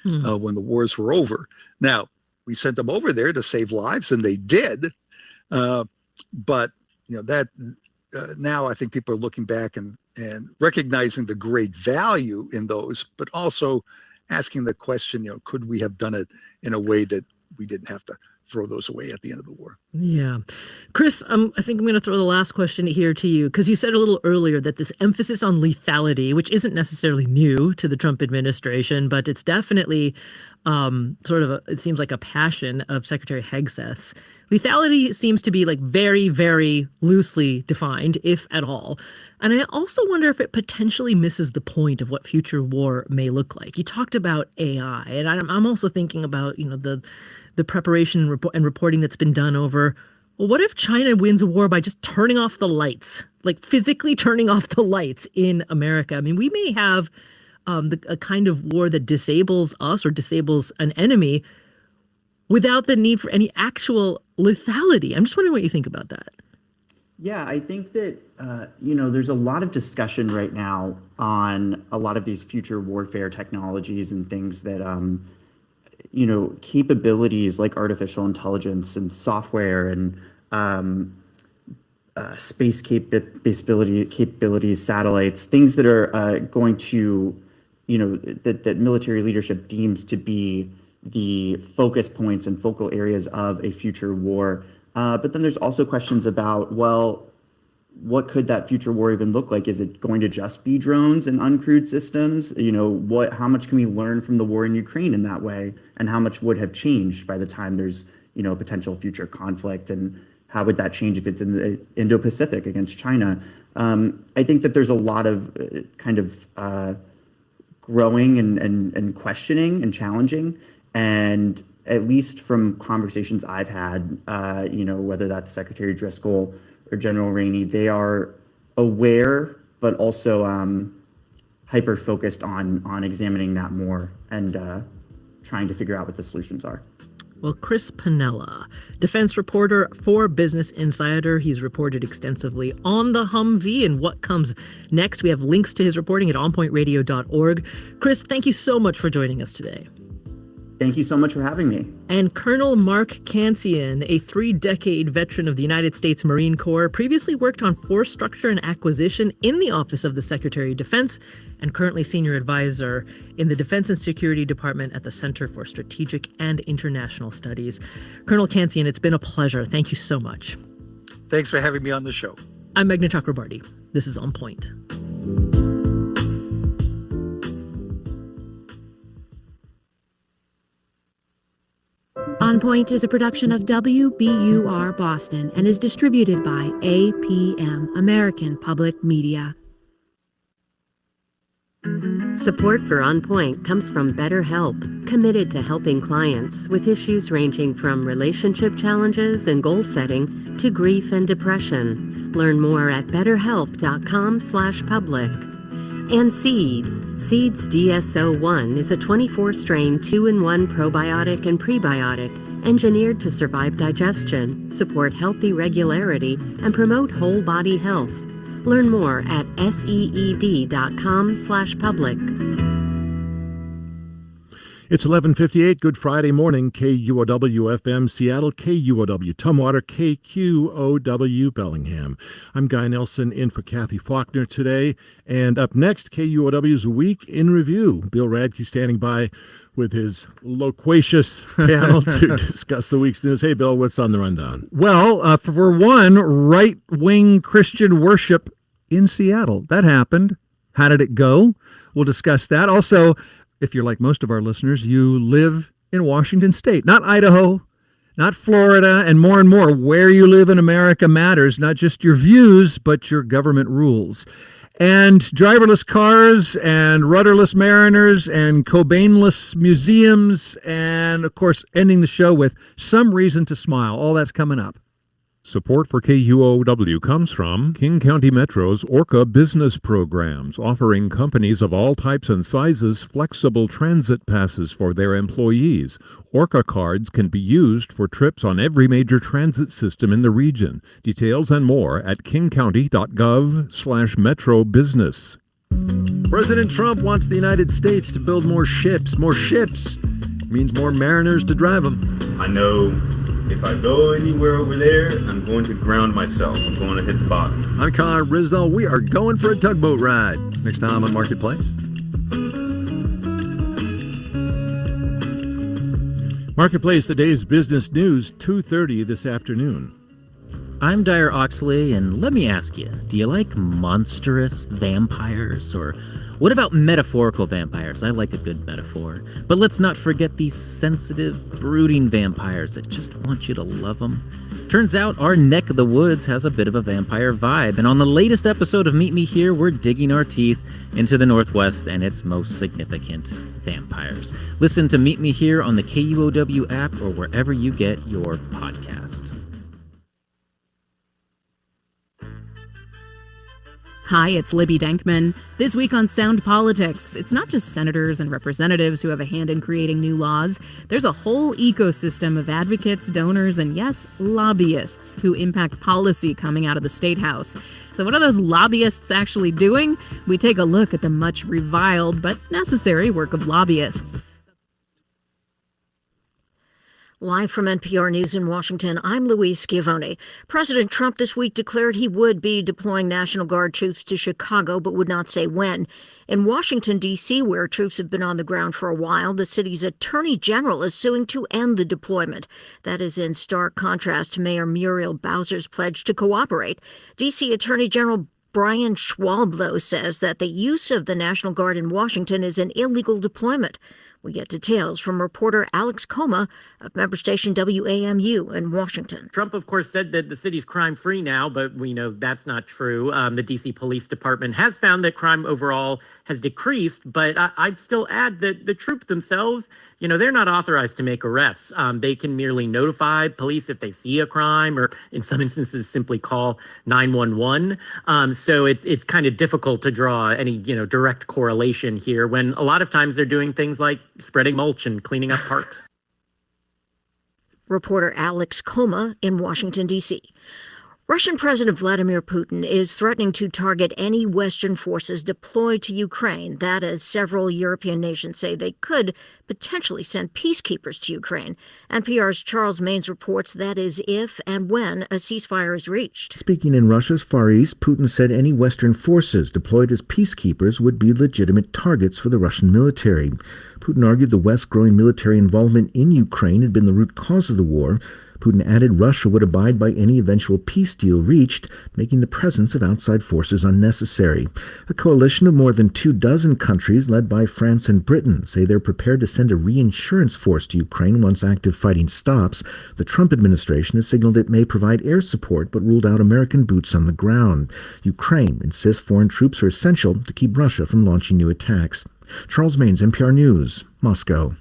when the wars were over. Now, we sent them over there to save lives, and they did. But that now I think people are looking back and recognizing the great value in those, but also asking the question, could we have done it in a way that we didn't have to throw those away at the end of the war? Yeah. Chris, I think I'm going to throw the last question here to you, because you said a little earlier that this emphasis on lethality, which isn't necessarily new to the Trump administration, but it's definitely it seems like a passion of Secretary Hegseth's. Lethality seems to be like very, very loosely defined, if at all. And I also wonder if it potentially misses the point of what future war may look like. You talked about AI, and I'm also thinking about, the preparation and reporting that's been done over, well, what if China wins a war by just turning off the lights, like physically turning off the lights in America? I mean, we may have a kind of war that disables us or disables an enemy without the need for any actual lethality. I'm just wondering what you think about that. Yeah, I think that, there's a lot of discussion right now on a lot of these future warfare technologies and things that, capabilities like artificial intelligence and software and space capabilities, satellites, things that are going to, that military leadership deems to be the focus points and focal areas of a future war. But then there's also questions about, well, what could that future war even look like? Is it going to just be drones and uncrewed systems? How much can we learn from the war in Ukraine in that way? And how much would have changed by the time there's, potential future conflict? And how would that change if it's in the Indo-Pacific against China? I think that there's a lot of growing and questioning and challenging. And at least from conversations I've had, whether that's Secretary Driscoll or General Rainey, they are aware, but also hyper-focused on examining that more and trying to figure out what the solutions are. Well, Chris Pannella, defense reporter for Business Insider. He's reported extensively on the Humvee and what comes next. We have links to his reporting at onpointradio.org. Chris, thank you so much for joining us today. Thank you so much for having me. And Colonel Mark Cancian, a 3-decade veteran of the United States Marine Corps, previously worked on force structure and acquisition in the Office of the Secretary of Defense and currently senior advisor in the Defense and Security Department at the Center for Strategic and International Studies. Colonel Cancian, it's been a pleasure. Thank you so much. Thanks for having me on the show. I'm Meghna Chakrabarty. This is On Point. On Point is a production of WBUR Boston and is distributed by APM, American Public Media. Support for On Point comes from BetterHelp, committed to helping clients with issues ranging from relationship challenges and goal setting to grief and depression. Learn more at betterhelp.com/public. And Seeds DSO1 is a 24-strain 2-in-1 probiotic and prebiotic engineered to survive digestion, support healthy regularity, and promote whole body health. Learn more at seed.com/public. It's 11:58, Good Friday morning, KUOW-FM Seattle, KUOW Tumwater, KQOW Bellingham. I'm Guy Nelson in for Kathy Faulkner today. And up next, KUOW's Week in Review. Bill Radke standing by with his loquacious panel to discuss the week's news. Hey, Bill, what's on the rundown? Well, for one, right-wing Christian worship in Seattle. That happened. How did it go? We'll discuss that. Also, if you're like most of our listeners, you live in Washington State, not Idaho, not Florida, and more, where you live in America matters, not just your views, but your government rules. And driverless cars and rudderless mariners and Cobainless museums and, of course, ending the show with some reason to smile. All that's coming up. Support for KUOW comes from King County Metro's Orca Business Programs, offering companies of all types and sizes flexible transit passes for their employees. Orca cards can be used for trips on every major transit system in the region. Details and more at kingcounty.gov/metrobusiness. President Trump wants the United States to build more ships. More ships means more mariners to drive them. I know if I go anywhere over there, I'm going to ground myself. I'm going to hit the bottom. I'm Conrad Risdall. We are going for a tugboat ride. Next time on Marketplace. Marketplace, the day's business news, 2:30 this afternoon. I'm Dyer Oxley, and let me ask you, do you like monstrous vampires? Or what about metaphorical vampires? I like a good metaphor. But let's not forget these sensitive, brooding vampires that just want you to love them. Turns out our neck of the woods has a bit of a vampire vibe, and on the latest episode of Meet Me Here, we're digging our teeth into the Northwest and its most significant vampires. Listen to Meet Me Here on the KUOW app or wherever you get your podcast. Hi, it's Libby Denkman. This week on Sound Politics, it's not just senators and representatives who have a hand in creating new laws. There's a whole ecosystem of advocates, donors, and yes, lobbyists who impact policy coming out of the State House. So what are those lobbyists actually doing? We take a look at the much reviled but necessary work of lobbyists. Live from NPR News in Washington, I'm Louise Schiavone. President Trump this week declared he would be deploying National Guard troops to Chicago, but would not say when. In Washington, D.C., where troops have been on the ground for a while, the city's attorney general is suing to end the deployment. That is in stark contrast to Mayor Muriel Bowser's pledge to cooperate. D.C. Attorney General Brian Schwalblow says that the use of the National Guard in Washington is an illegal deployment. We get details from reporter Alex Coma of member station WAMU in Washington. Trump, of course, said that the city's crime-free now, but we know that's not true. The D.C. Police Department has found that crime overall has decreased, but I'd still add that the troops themselves, they're not authorized to make arrests. They can merely notify police if they see a crime, or in some instances simply call 911. So it's kind of difficult to draw any direct correlation here, when a lot of times they're doing things like spreading mulch and cleaning up parks. Reporter Alex Coma in Washington, D.C. Russian President Vladimir Putin is threatening to target any Western forces deployed to Ukraine. That as several European nations say they could potentially send peacekeepers to Ukraine. NPR's Charles Maines reports that is if and when a ceasefire is reached. Speaking in Russia's Far East, Putin said any Western forces deployed as peacekeepers would be legitimate targets for the Russian military. Putin argued the West's growing military involvement in Ukraine had been the root cause of the war. Putin added Russia would abide by any eventual peace deal reached, making the presence of outside forces unnecessary. A coalition of more than 24 countries, led by France and Britain, say they're prepared to send a reinsurance force to Ukraine once active fighting stops. The Trump administration has signaled it may provide air support, but ruled out American boots on the ground. Ukraine insists foreign troops are essential to keep Russia from launching new attacks. Charles Maines, NPR News, Moscow.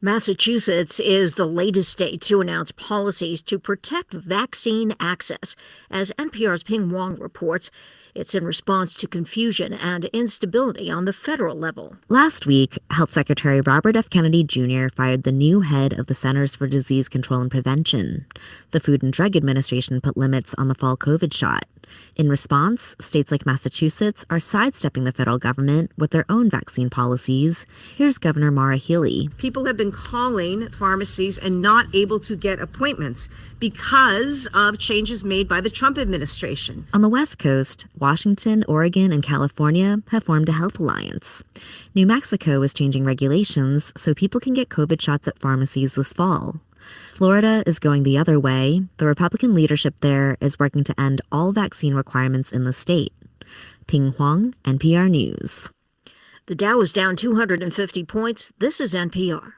Massachusetts is the latest state to announce policies to protect vaccine access. As NPR's Ping Wong reports, it's in response to confusion and instability on the federal level. Last week, Health Secretary Robert F. Kennedy Jr. fired the new head of the Centers for Disease Control and Prevention. The Food and Drug Administration put limits on the fall COVID shot. In response, states like Massachusetts are sidestepping the federal government with their own vaccine policies. Here's Governor Maura Healey. People have been calling pharmacies and not able to get appointments because of changes made by the Trump administration. On the West Coast, Washington, Oregon, and California have formed a health alliance. New Mexico is changing regulations so people can get COVID shots at pharmacies this fall. Florida is going the other way. The Republican leadership there is working to end all vaccine requirements in the state. Ping Huang, NPR News. The Dow is down 250 points. This is NPR.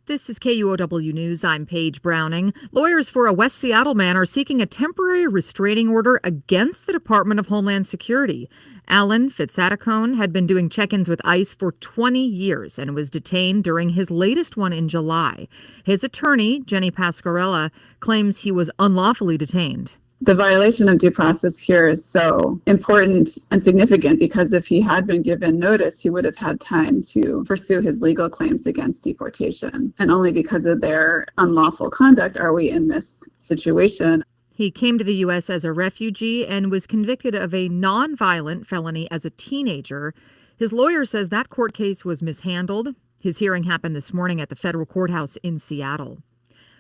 This is KUOW News. I'm Paige Browning. Lawyers for a West Seattle man are seeking a temporary restraining order against the Department of Homeland Security. Alan Fitzatticone had been doing check-ins with ICE for 20 years and was detained during his latest one in July. His attorney, Jenny Pasquarella, claims he was unlawfully detained. The violation of due process here is so important and significant because if he had been given notice, he would have had time to pursue his legal claims against deportation. And only because of their unlawful conduct are we in this situation. He came to the U.S. as a refugee and was convicted of a nonviolent felony as a teenager. His lawyer says that court case was mishandled. His hearing happened this morning at the federal courthouse in Seattle.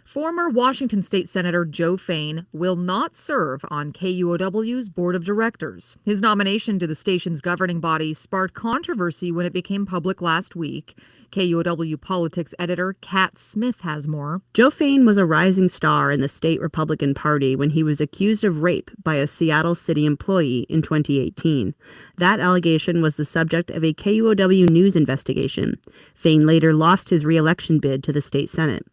Former Washington State Senator Joe Fain will not serve on KUOW's board of directors. His nomination to the station's governing body sparked controversy when it became public last week. KUOW politics editor Kat Smith has more. Joe Fain was a rising star in the state Republican Party when he was accused of rape by a Seattle city employee in 2018. That allegation was the subject of a KUOW news investigation. Fain later lost his re-election bid to the state Senate.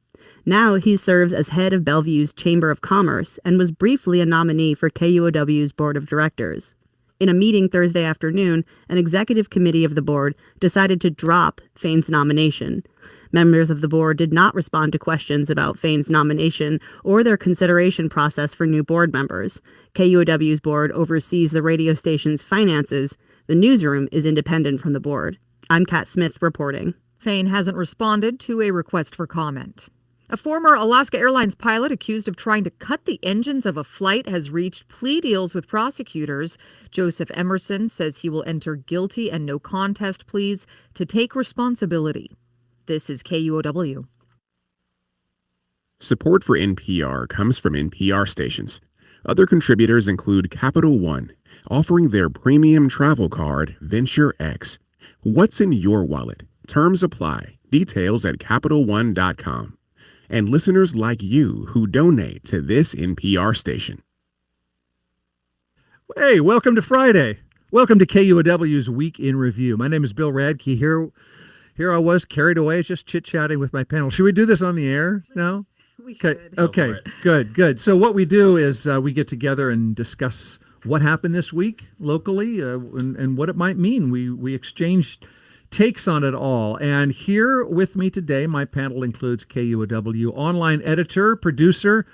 Now he serves as head of Bellevue's Chamber of Commerce and was briefly a nominee for KUOW's board of directors. In a meeting Thursday afternoon, an executive committee of the board decided to drop Fain's nomination. Members of the board did not respond to questions about Fain's nomination or their consideration process for new board members. KUOW's board oversees the radio station's finances. The newsroom is independent from the board. I'm Kat Smith reporting. Fain hasn't responded to a request for comment. A former Alaska Airlines pilot accused of trying to cut the engines of a flight has reached plea deals with prosecutors. Joseph Emerson says he will enter guilty and no contest pleas to take responsibility. This is KUOW. Support for NPR comes from NPR stations. Other contributors include Capital One, offering their premium travel card, Venture X. What's in your wallet? Terms apply. Details at CapitalOne.com. And listeners like you who donate to this NPR station. Hey, welcome to Friday. Welcome to KUOW's Week in Review. My name is Bill Radke. Here I was carried away just chit-chatting with my panel. Should we do this on the air now? We should. Okay, good. So what we do is we get together and discuss what happened this week locally and what it might mean. We exchange takes on it all. And here with me today, my panel includes KUOW online editor, producer,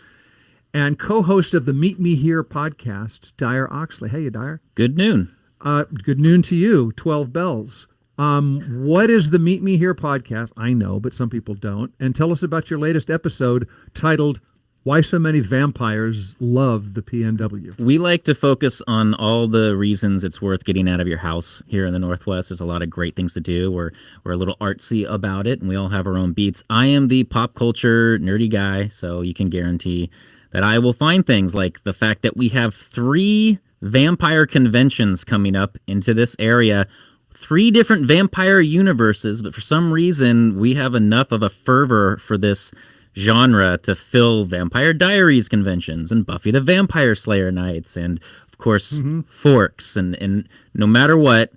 and co-host of the Meet Me Here podcast, Dyer Oxley. Hey, Dyer. Good noon. Good noon to you, 12 bells. What is the Meet Me Here podcast? I know, but some people don't. And tell us about your latest episode titled Why So Many Vampires Love the PNW. We like to focus on all the reasons it's worth getting out of your house here in the Northwest. There's a lot of great things to do. We're a little artsy about it, and we all have our own beats. I am the pop culture nerdy guy, so you can guarantee that I will find things like the fact that we have 3 vampire conventions coming up into this area, 3 different vampire universes, but for some reason we have enough of a fervor for this genre to fill Vampire Diaries conventions and Buffy the Vampire Slayer nights and, of course, Forks. And no matter what,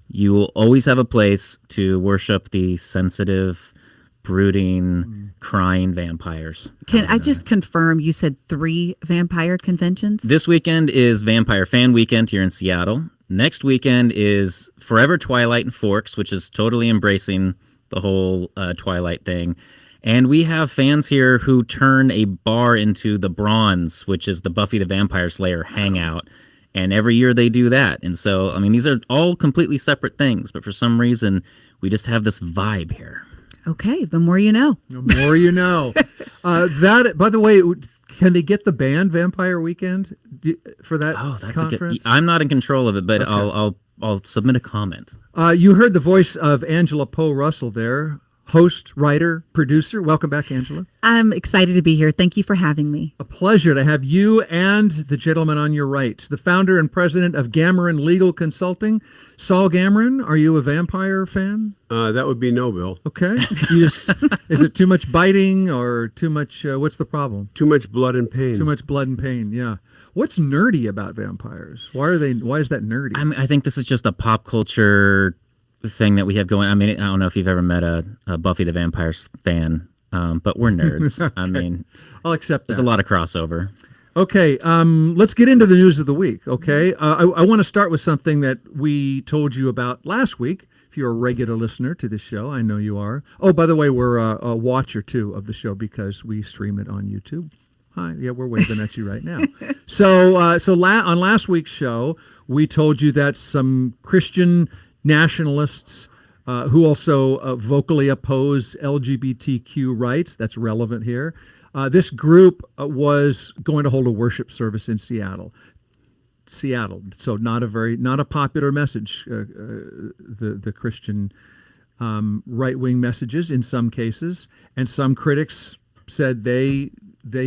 you will always have a place to worship the sensitive, brooding, crying vampires. Can I just confirm you said 3 vampire conventions? This weekend is Vampire Fan Weekend here in Seattle. Next weekend is Forever Twilight in Forks, which is totally embracing the whole Twilight thing. And we have fans here who turn a bar into the Bronze, which is the Buffy the Vampire Slayer hangout. And every year they do that. And so, I mean, these are all completely separate things. But for some reason, we just have this vibe here. Okay, the more you know. The more you know. That, by the way, can they get the band Vampire Weekend for that That's conference? I'm not in control of it, but Okay. I'll submit a comment. You heard the voice of Angela Poe Russell there. Host, writer, producer. Welcome back, Angela. I'm excited to be here. Thank you for having me. A pleasure to have you and the gentleman on your right, the founder and president of Gamoran Legal Consulting, Saul Gamoran. Are you a vampire fan? That would be no, Bill. Okay. Is it too much biting or too much? What's the problem? Too much blood and pain. Too much blood and pain. Yeah. What's nerdy about vampires? Why is that nerdy? I think this is just a pop culture thing that we have going. I mean, I don't know if you've ever met a Buffy the Vampire fan, but we're nerds. Okay. I mean, I'll accept that. There's a lot of crossover. Okay, let's get into the news of the week, okay? I want to start with something that we told you about last week. If you're a regular listener to this show, I know you are. Oh, by the way, we're a watcher, too, of the show because we stream it on YouTube. Hi, yeah, we're waving at you right now. So on last week's show, we told you that some Christian nationalists who also vocally oppose LGBTQ rights, that's relevant here, This group was going to hold a worship service in Seattle. So not a popular message. The Christian right-wing messages in some cases, and some critics said they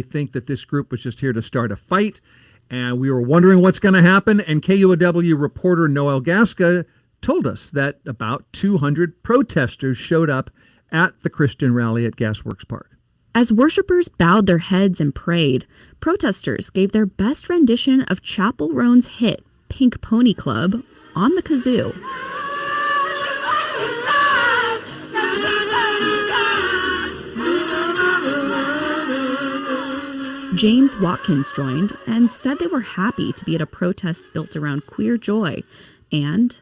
think that this group was just here to start a fight, and we were wondering what's going to happen. And KUOW reporter Noel Gasca told us that about 200 protesters showed up at the Christian rally at Gasworks Park. As worshipers bowed their heads and prayed, protesters gave their best rendition of Chappell Roan's hit, Pink Pony Club, on the kazoo. James Watkins joined and said they were happy to be at a protest built around queer joy and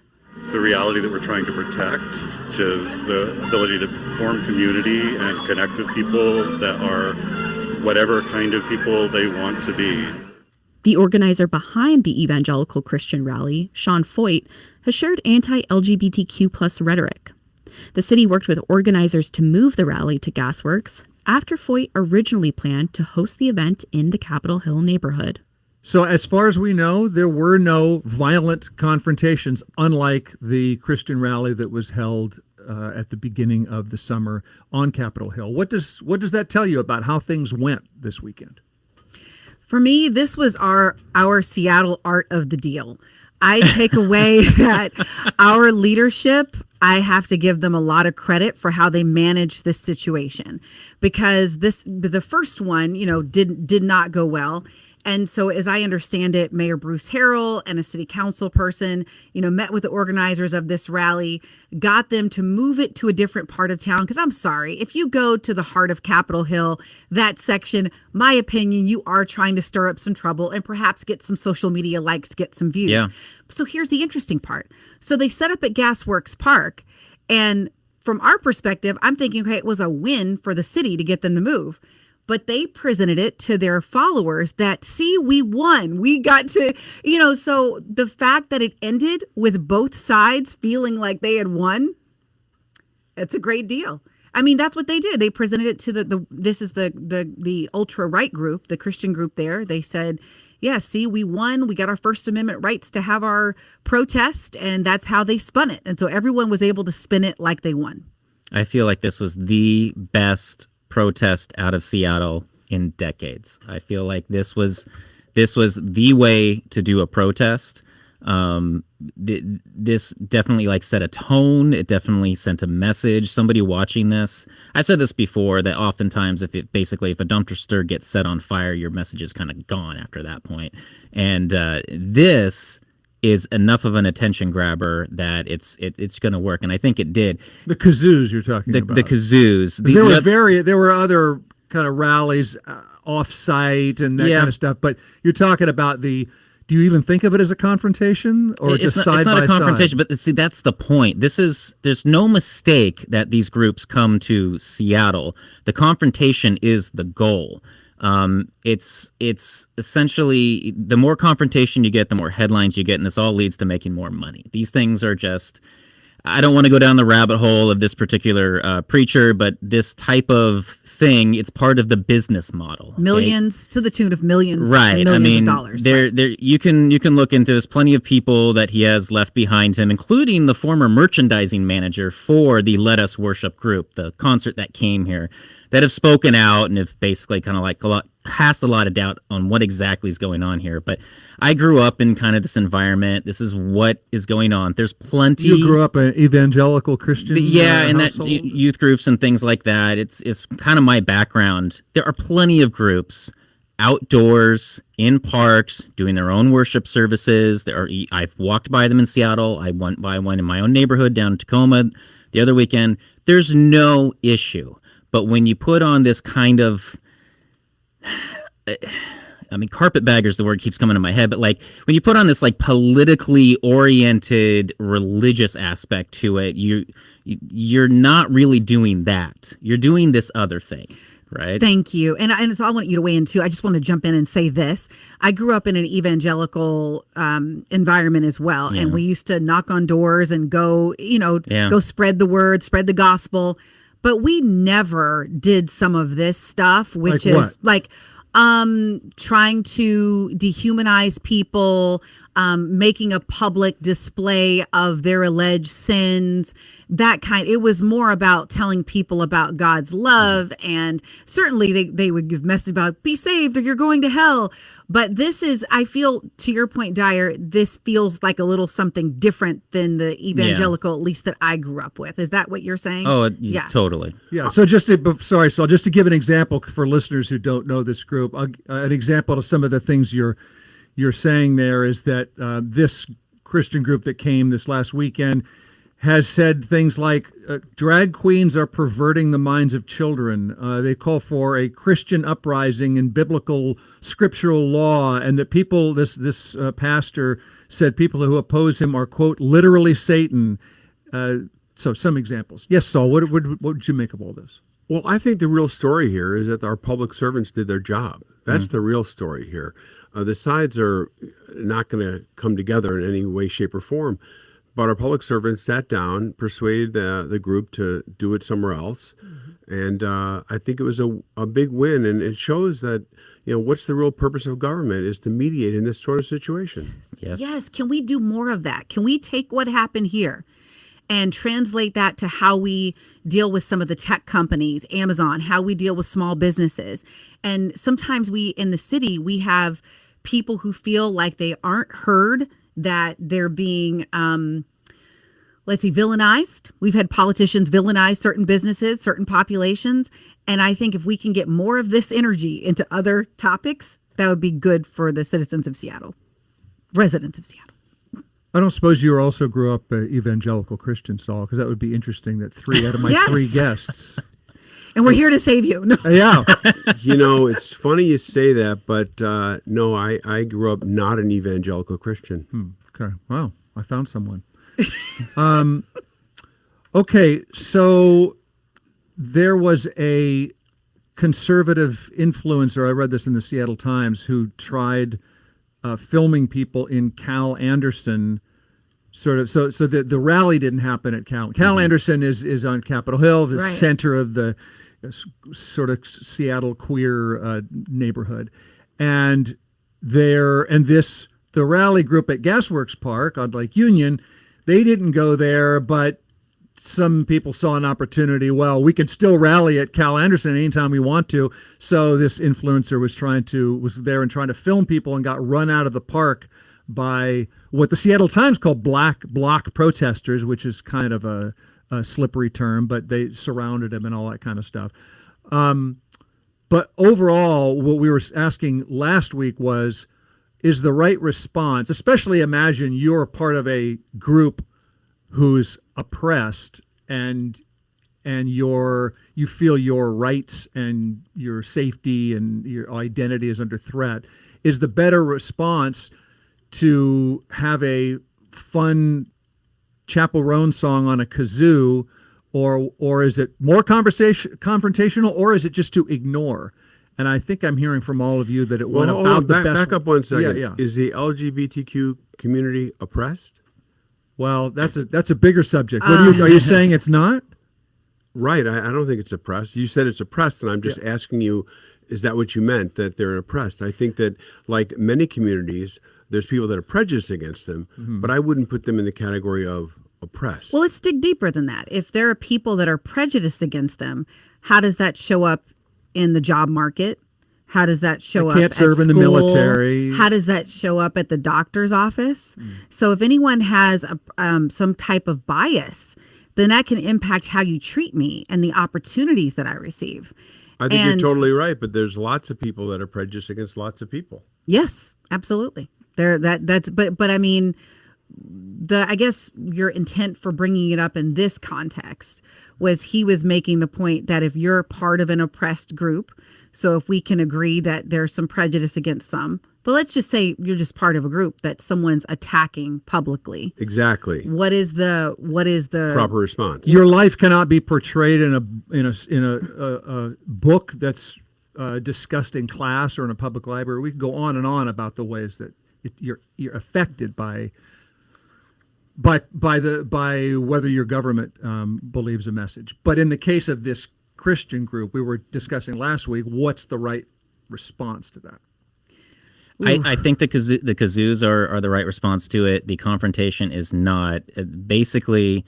the reality that we're trying to protect, which is the ability to form community and connect with people that are whatever kind of people they want to be. The organizer behind the Evangelical Christian Rally, Sean Foyt, has shared anti-LGBTQ+ rhetoric. The city worked with organizers to move the rally to Gasworks after Foyt originally planned to host the event in the Capitol Hill neighborhood. So as far as we know, there were no violent confrontations, unlike the Christian rally that was held at the beginning of the summer on Capitol Hill. What does that tell you about how things went this weekend? For me, this was our Seattle art of the deal. I take away that our leadership, I have to give them a lot of credit for how they managed this situation, because the first one, did not go well. And so as I understand it, Mayor Bruce Harrell and a city council person, met with the organizers of this rally, got them to move it to a different part of town. Because I'm sorry, if you go to the heart of Capitol Hill, that section, my opinion, you are trying to stir up some trouble and perhaps get some social media likes, get some views. Yeah. So here's the interesting part. So they set up at Gasworks Park, and from our perspective, I'm thinking, okay, it was a win for the city to get them to move. But they presented it to their followers that, see, we won. We got to, so the fact that it ended with both sides feeling like they had won, it's a great deal. I mean, that's what they did. They presented it to the ultra right group, the Christian group there. They said, yeah, see, we won. We got our First Amendment rights to have our protest. And that's how they spun it. And so everyone was able to spin it like they won. I feel like this was the best protest out of Seattle in decades. I feel like this was the way to do a protest. This definitely set a tone. It definitely sent a message. Somebody watching this, I've said this before, that oftentimes if a dumpster gets set on fire, your message is kind of gone after that point. And this is enough of an attention grabber that it's going to work, and I think it did. The kazoos you're talking about. The kazoos. There were other kind of rallies off-site and that kind of stuff, but you're talking about do you even think of it as a confrontation or just side by side? It's not a confrontation, but see, that's the point. There's no mistake that these groups come to Seattle. The confrontation is the goal. It's essentially, the more confrontation you get, the more headlines you get, and this all leads to making more money. These things are just, I don't want to go down the rabbit hole of this particular preacher, but this type of thing, it's part of the business model. Okay? Millions, to the tune of millions, right? And millions of dollars. There, you can look into. There's plenty of people that he has left behind him, including the former merchandising manager for the Let Us Worship group, the concert that came here, that have spoken out and have basically kind of cast a lot of doubt on what exactly is going on here. But I grew up in kind of this environment. This is what is going on. There's plenty. You grew up an evangelical Christian and household? that youth groups and things like that. It's kind of my background. There are plenty of groups outdoors in parks doing their own worship services. I've walked by them in Seattle. I went by one in my own neighborhood down in Tacoma the other weekend. There's no issue. But when you put on this kind of, carpetbagger is the word keeps coming to my head, but when you put on this politically oriented religious aspect to it, you're not really doing that. You're doing this other thing, right? Thank you. And so I want you to weigh in too. I just want to jump in and say this. I grew up in an evangelical environment as well. Yeah. And we used to knock on doors and go, go spread the word, spread the gospel. but we never did some of this stuff, which Like is what? like trying to dehumanize people, making a public display of their alleged sins, that kind. It was more about telling people about God's love, and certainly they would give messages about be saved or you're going to hell. But this is, I feel, to your point, Dyer, this feels like a little something different than the evangelical, at least that I grew up with. Is that what you're saying? Oh, yeah. Totally. Yeah. So just to give an example for listeners who don't know this group, an example of some of the things you're saying there is that this Christian group that came this last weekend has said things like drag queens are perverting the minds of children. They call for a Christian uprising in biblical scriptural law, and that people, this pastor said people who oppose him are, quote, literally Satan. So some examples. Yes, Saul, what would you make of all this? Well, I think the real story here is that our public servants did their job. That's the real story here. The sides are not going to come together in any way, shape, or form. But our public servants sat down, persuaded the group to do it somewhere else. And I think it was a big win. And it shows that, what's the real purpose of government is to mediate in this sort of situation. Yes. Can we do more of that? Can we take what happened here and translate that to how we deal with some of the tech companies, Amazon, how we deal with small businesses? And sometimes in the city, we have people who feel like they aren't heard, that they're being, villainized. We've had politicians villainize certain businesses, certain populations. And I think if we can get more of this energy into other topics, that would be good for the citizens of Seattle, residents of Seattle. I don't suppose you also grew up evangelical Christian, Saul, because that would be interesting that 3 out of my 3 guests. And we're here to save you. No. Yeah. It's funny you say that, but no, I grew up not an evangelical Christian. Okay. Wow. I found someone. Okay. So there was a conservative influencer, I read this in the Seattle Times, who tried filming people in Cal Anderson. So the rally didn't happen at Cal. Cal Anderson is on Capitol Hill, the center of the sort of Seattle queer neighborhood, and the rally group at Gasworks Park on Lake Union, they didn't go there, but some people saw an opportunity. Well, we can still rally at Cal Anderson anytime we want to. So this influencer was there and trying to film people and got run out of the park by what the Seattle Times called black bloc protesters, which is kind of a slippery term, but they surrounded him and all that kind of stuff. But overall, what we were asking last week is the right response, especially imagine you're part of a group who's oppressed and you feel your rights and your safety and your identity is under threat. Is the better response to have a fun Chapel Roan song on a kazoo, or is it more confrontational, or is it just to ignore? And I think I'm hearing from all of you that it went about the best. Back up one second. Yeah. Is the LGBTQ community oppressed? Well, that's a bigger subject. What are you saying it's not? Right. I don't think it's oppressed. You said it's oppressed, and I'm just asking you, is that what you meant, that they're oppressed? I think that, like many communities, there's people that are prejudiced against them, but I wouldn't put them in the category of oppressed. Well, let's dig deeper than that. If there are people that are prejudiced against them, how does that show up in the job market? How does that show up? Can't serve in the military. How does that show up at the doctor's office? So if anyone has some type of bias, then that can impact how you treat me and the opportunities that I receive. I think you're totally right, but there's lots of people that are prejudiced against lots of people. Yes, absolutely. But I mean, I guess your intent for bringing it up in this context was he was making the point that if you're part of an oppressed group, so if we can agree that there's some prejudice against some, but let's just say you're just part of a group that someone's attacking publicly. Exactly. What is the proper response? Your life cannot be portrayed in a book that's discussed in class or in a public library. We can go on and on about the ways that you're affected by by whether your government believes a message. But in the case of this Christian group we were discussing last week, what's the right response to that? I think the kazoos are the right response to it. The confrontation is not. Basically,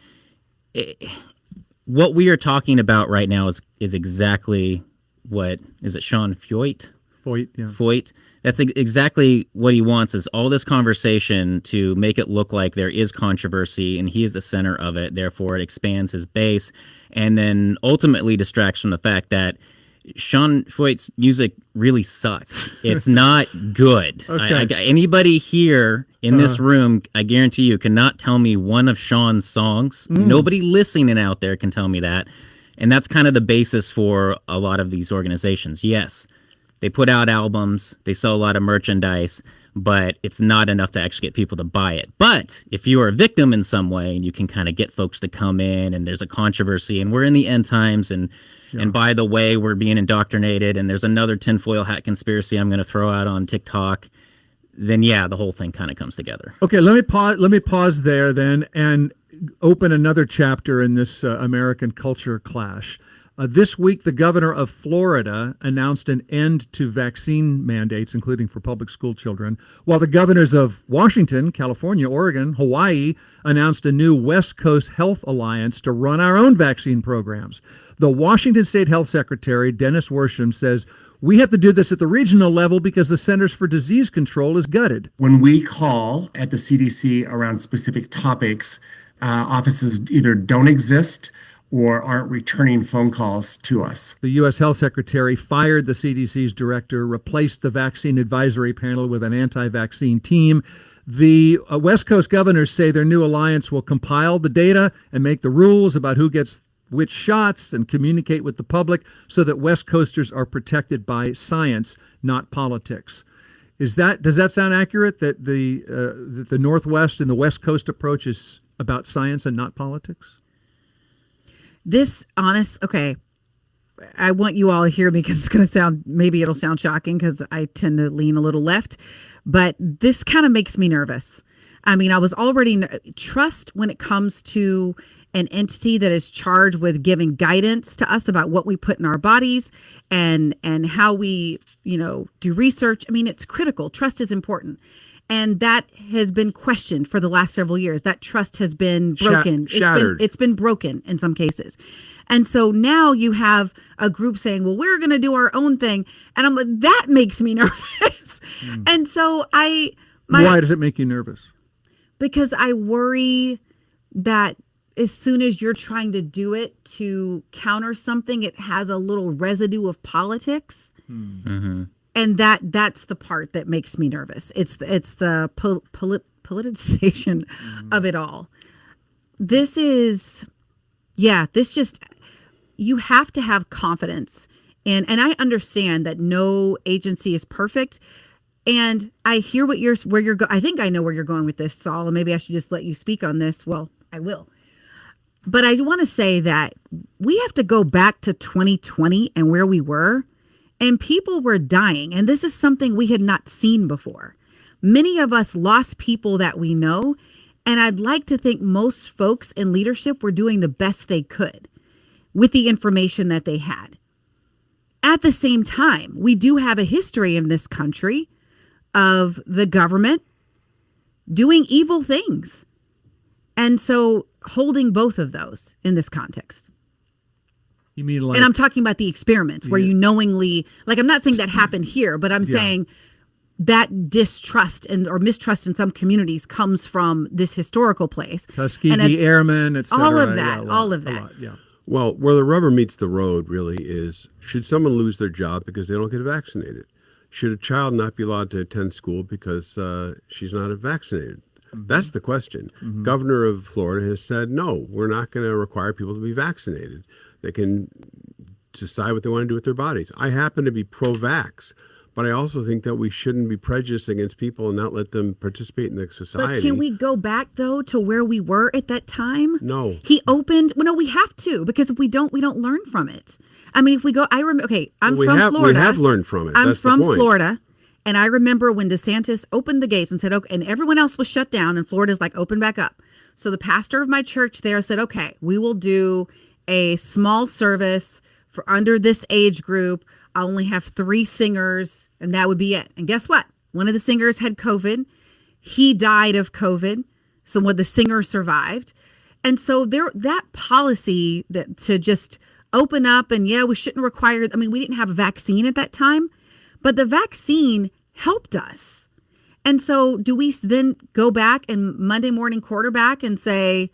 what we are talking about right now is exactly what is it? Sean Foyt. Foyt. That's exactly what he wants. Is all this conversation to make it look like there is controversy and he is the center of it. Therefore, it expands his base, and then ultimately distracts from the fact that Sean Foyt's music really sucks. It's not good. Okay. Anybody here in this room, I guarantee you, cannot tell me one of Sean's songs. Nobody listening out there can tell me that. And that's kind of the basis for a lot of these organizations. Yes, they put out albums, they sell a lot of merchandise, but it's not enough to actually get people to buy it. But if you are a victim in some way and you can kind of get folks to come in and there's a controversy and we're in the end times and by the way, we're being indoctrinated and there's another tinfoil hat conspiracy I'm going to throw out on TikTok, then yeah, the whole thing kind of comes together. Okay, let me pause there then and open another chapter in this American culture clash. This week, the governor of Florida announced an end to vaccine mandates, including for public school children, while the governors of Washington, California, Oregon, Hawaii announced a new West Coast Health Alliance to run our own vaccine programs. The Washington State Health Secretary, Dennis Worsham, says, "We have to do this at the regional level because the Centers for Disease Control is gutted." When we call at the CDC around specific topics, offices either don't exist or aren't returning phone calls to us. The U.S. Health Secretary fired the CDC's director, replaced the vaccine advisory panel with an anti-vaccine team. The West Coast governors say their new alliance will compile the data and make the rules about who gets which shots and communicate with the public so that West Coasters are protected by science, not politics. Does that sound accurate, that the Northwest and the West Coast approach is about science and not politics? Okay, I want you all to hear me because it'll sound shocking because I tend to lean a little left, but this kind of makes me nervous. I mean, I was already trust when it comes to an entity that is charged with giving guidance to us about what we put in our bodies and how we, do research. I mean, it's critical. Trust is important. And that has been questioned for the last several years. That trust has been broken. Shattered. It's been broken in some cases. And so now you have a group saying, well, we're going to do our own thing. And I'm like, that makes me nervous. And so Why does it make you nervous? Because I worry that as soon as you're trying to do it to counter something, it has a little residue of politics. Mm-hmm. And that's the part that makes me nervous. It's the politicization of it all. You have to have confidence. And I understand that no agency is perfect. And I hear I think I know where you're going with this, Saul, and maybe I should just let you speak on this. Well, I will. But I want to say that we have to go back to 2020 and where we were. And people were dying. And this is something we had not seen before. Many of us lost people that we know. And I'd like to think most folks in leadership were doing the best they could with the information that they had. At the same time, we do have a history in this country of the government doing evil things. And so holding both of those in this context. You mean like, and I'm talking about the experiments where you knowingly, like, I'm not saying that happened here, but I'm saying that distrust or mistrust in some communities comes from this historical place. Tuskegee Airmen, etc. All of that, all of that. Well, where the rubber meets the road really is, should someone lose their job because they don't get vaccinated? Should a child not be allowed to attend school because she's not vaccinated? Mm-hmm. That's the question. Mm-hmm. Governor of Florida has said, no, we're not going to require people to be vaccinated. They can decide what they want to do with their bodies. I happen to be pro-vax, but I also think that we shouldn't be prejudiced against people and not let them participate in the society. But can we go back, though, to where we were at that time? No. He opened... Well, no, we have to, because if we don't learn from it. I mean, if we go... I remember... Okay, I'm from Florida. We have learned from it. I'm That's from the point. Florida, and I remember when DeSantis opened the gates and said, okay, and everyone else was shut down, and Florida's like, open back up. So the pastor of my church there said, okay, we will do a small service for under this age group. I'll only have 3 singers, and that would be it. And guess what? One of the singers had COVID. He died of COVID. So the singer survived. And so that policy that to just open up and we shouldn't require, we didn't have a vaccine at that time, but the vaccine helped us. And so do we then go back and Monday morning quarterback and say,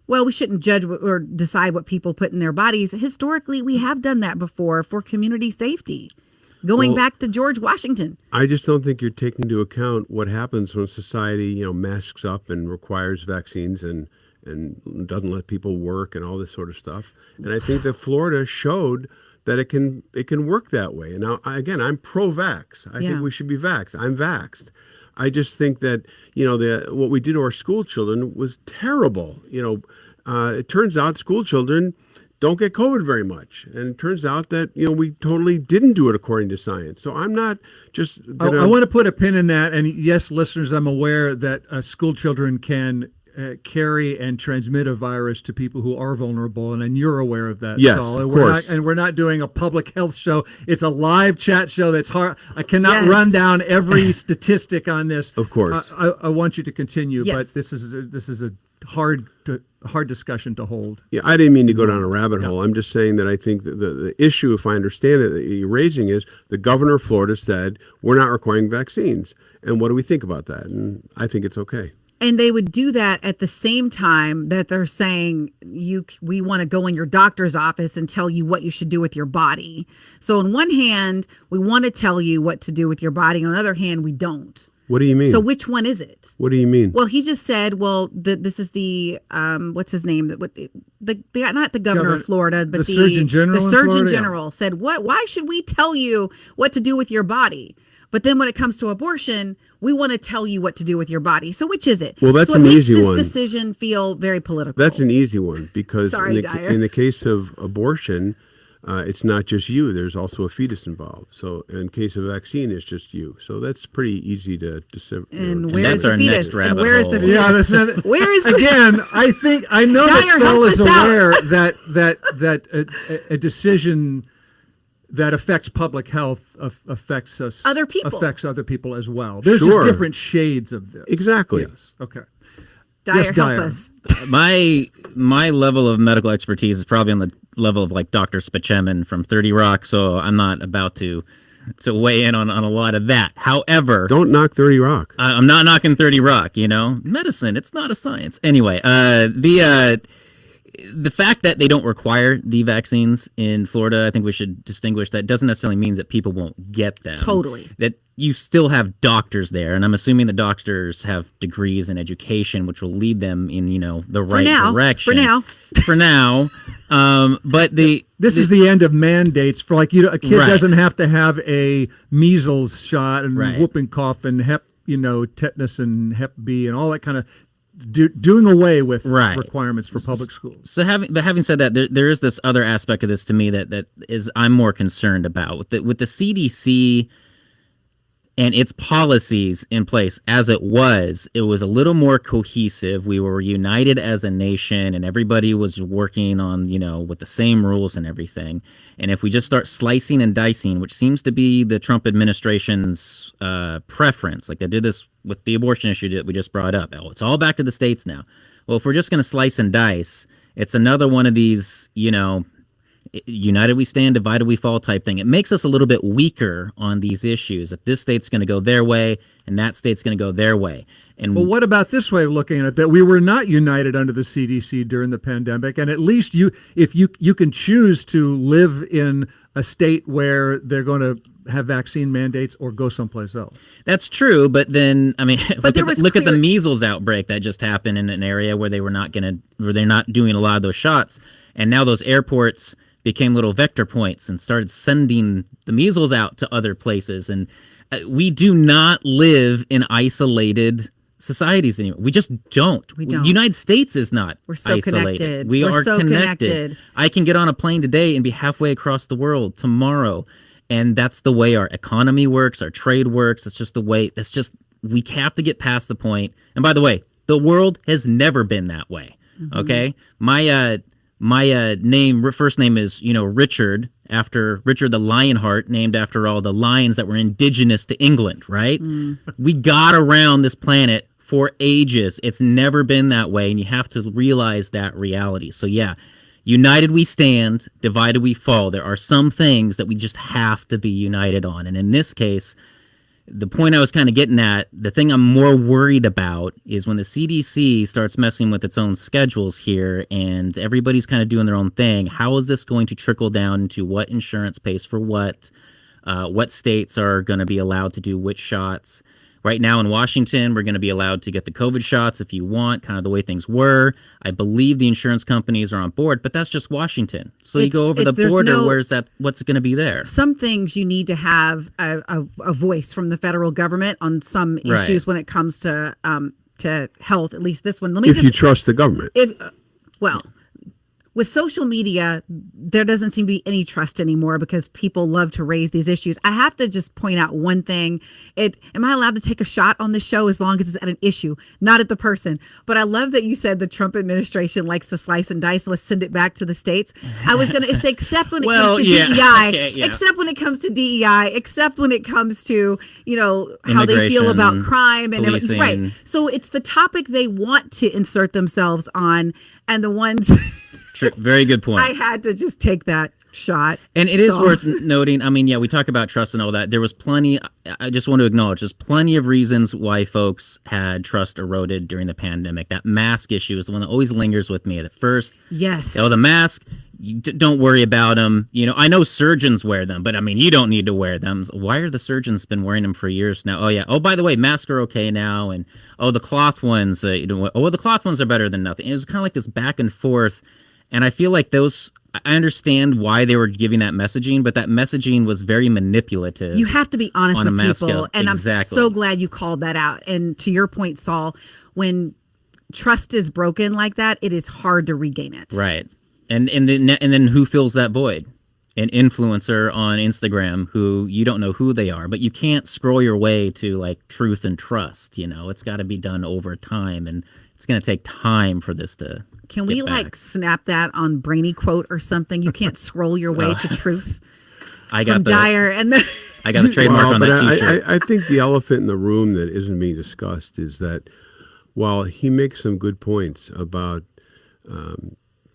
we shouldn't judge or decide what people put in their bodies. Historically, we have done that before for community safety. Going back to George Washington. I just don't think you're taking into account what happens when society, masks up and requires vaccines and doesn't let people work and all this sort of stuff. And I think that Florida showed that it can work that way. And now, again, I'm pro-vax. I think we should be vaxxed. I'm vaxxed. I just think that, what we did to our school children was terrible. It turns out school children don't get COVID very much. And it turns out that, we totally didn't do it according to science. So I'm not just I want to put a pin in that. And yes, listeners, I'm aware that school children can carry and transmit a virus to people who are vulnerable. And you're aware of that, yes, Saul. of course. We're not doing a public health show. It's a live chat show that's hard. I cannot run down every statistic on this. Of course. I want you to continue, Yes. but this is a hard discussion to hold. Yeah, I didn't mean to go down a rabbit hole. I'm just saying that I think that the issue, if I understand it, that you're raising is the governor of Florida said, we're not requiring vaccines. And what do we think about that? And I think it's okay. And they would do that at the same time that they're saying we want to go in your doctor's office and tell you what you should do with your body. So on one hand, we want to tell you what to do with your body. On the other hand, we don't. What do you mean? So which one is it? What do you mean? Well, he just said, this is the what's his name? Not the governor of Florida, but the Surgeon General. The Surgeon Florida, General said, why should we tell you what to do with your body? But then when it comes to abortion, we want to tell you what to do with your body. So which is it? Well, that's so an it easy makes one. this decision feel very political. That's an easy one because Sorry, in the case of abortion, it's not just you. There's also a fetus involved. So in case of vaccine, it's just you. So that's pretty easy to And where is the fetus? And where is the fetus? Yeah, that's not, where is the again? I know Dyer, that Saul is help us out. aware that a decision that affects public health affects Other people. affects other people as well. There's Sure. just different shades of this. Exactly. Yes. Okay. Dyer, Yes, help Dyer. us. My level of medical expertise is probably on the level of like Dr. Spaceman from 30 Rock, so I'm not about to weigh in on a lot of that. However, don't knock 30 Rock. I'm not knocking 30 Rock. Medicine, it's not a science. Anyway, the fact that they don't require the vaccines in Florida, I think we should distinguish that doesn't necessarily mean that people won't get them. Totally. That you still have doctors there, and I'm assuming the doctors have degrees in education, which will lead them in, the right direction. For now. But this is the end of mandates for a kid doesn't have to have a measles shot and whooping cough and tetanus and Hep B and all that kind of doing away with requirements for public schools. So having said that, there is this other aspect of this to me that is I'm more concerned about with the CDC and its policies in place. As it was a little more cohesive. We were united as a nation, and everybody was working on with the same rules and everything. And if we just start slicing and dicing, which seems to be the Trump administration's preference, like they did this with the abortion issue that we just brought up. Oh, it's all back to the states now. Well, if we're just going to slice and dice, it's another one of these, united we stand, divided we fall type thing. It makes us a little bit weaker on these issues. If this state's going to go their way and that state's going to go their way. And well, what about this way of looking at it? That we were not united under the CDC during the pandemic, and at least if you can choose to live in a state where they're going to have vaccine mandates or go someplace else. That's true, but then look at the measles outbreak that just happened in an area where they're not doing a lot of those shots, and now those airports became little vector points and started sending the measles out to other places. And we do not live in isolated societies anymore. We just don't. We don't. The United States is not We're so isolated. connected. We We're are so connected. I can get on a plane today and be halfway across the world tomorrow. And that's the way our economy works, our trade works. That's just the way, we have to get past the point. And by the way, The world has never been that way. Okay, my first name is Richard, after Richard the Lionheart, named after all the lions that were indigenous to England. Right? We got around this planet for ages. It's never been that way, and you have to realize that reality. So yeah, united we stand, divided we fall. There are some things that we just have to be united on, and in this case, the point I was kind of getting at, the thing I'm more worried about is when the CDC starts messing with its own schedules here and everybody's kind of doing their own thing. How is this going to trickle down into what insurance pays for what states are going to be allowed to do which shots? Right now in Washington, we're going to be allowed to get the COVID shots if you want, kind of the way things were. I believe the insurance companies are on board, but that's just Washington. So you go over the border, what's going to be there? Some things you need to have a voice from the federal government on some issues when it comes to health, at least this one. If you trust the government. With social media, there doesn't seem to be any trust anymore because people love to raise these issues. I have to just point out one thing. Am I allowed to take a shot on the show as long as it's at an issue, not at the person? But I love that you said the Trump administration likes to slice and dice. Let's send it back to the states. I was going to say, except when it comes to DEI, except when it comes to DEI, except when it comes to, how they feel about crime and everything. Right. So it's the topic they want to insert themselves on, and the ones... Very good point. I had to just take that shot. And it is worth noting, we talk about trust and all that. There was plenty, I just want to acknowledge, there's plenty of reasons why folks had trust eroded during the pandemic. That mask issue is the one that always lingers with me at first. Yes. The mask, don't worry about them. I know surgeons wear them, but you don't need to wear them. Why are the surgeons been wearing them for years now? Oh yeah. Oh, by the way, masks are okay now. And the cloth ones, the cloth ones are better than nothing. It was kind of like this back and forth. And I feel like I understand why they were giving that messaging, but that messaging was very manipulative. You have to be honest with people. And exactly. I'm so glad you called that out. And to your point, Saul, when trust is broken like that, it is hard to regain it. Right. And then who fills that void? An influencer on Instagram who you don't know who they are, but you can't scroll your way to like truth and trust. It's got to be done over time, and it's going to take time for this to. Can we snap that on Brainy Quote or something? You can't scroll your way to truth. I got Dyer and I got the trademark on that T-shirt. I think the elephant in the room that isn't being discussed is that while he makes some good points about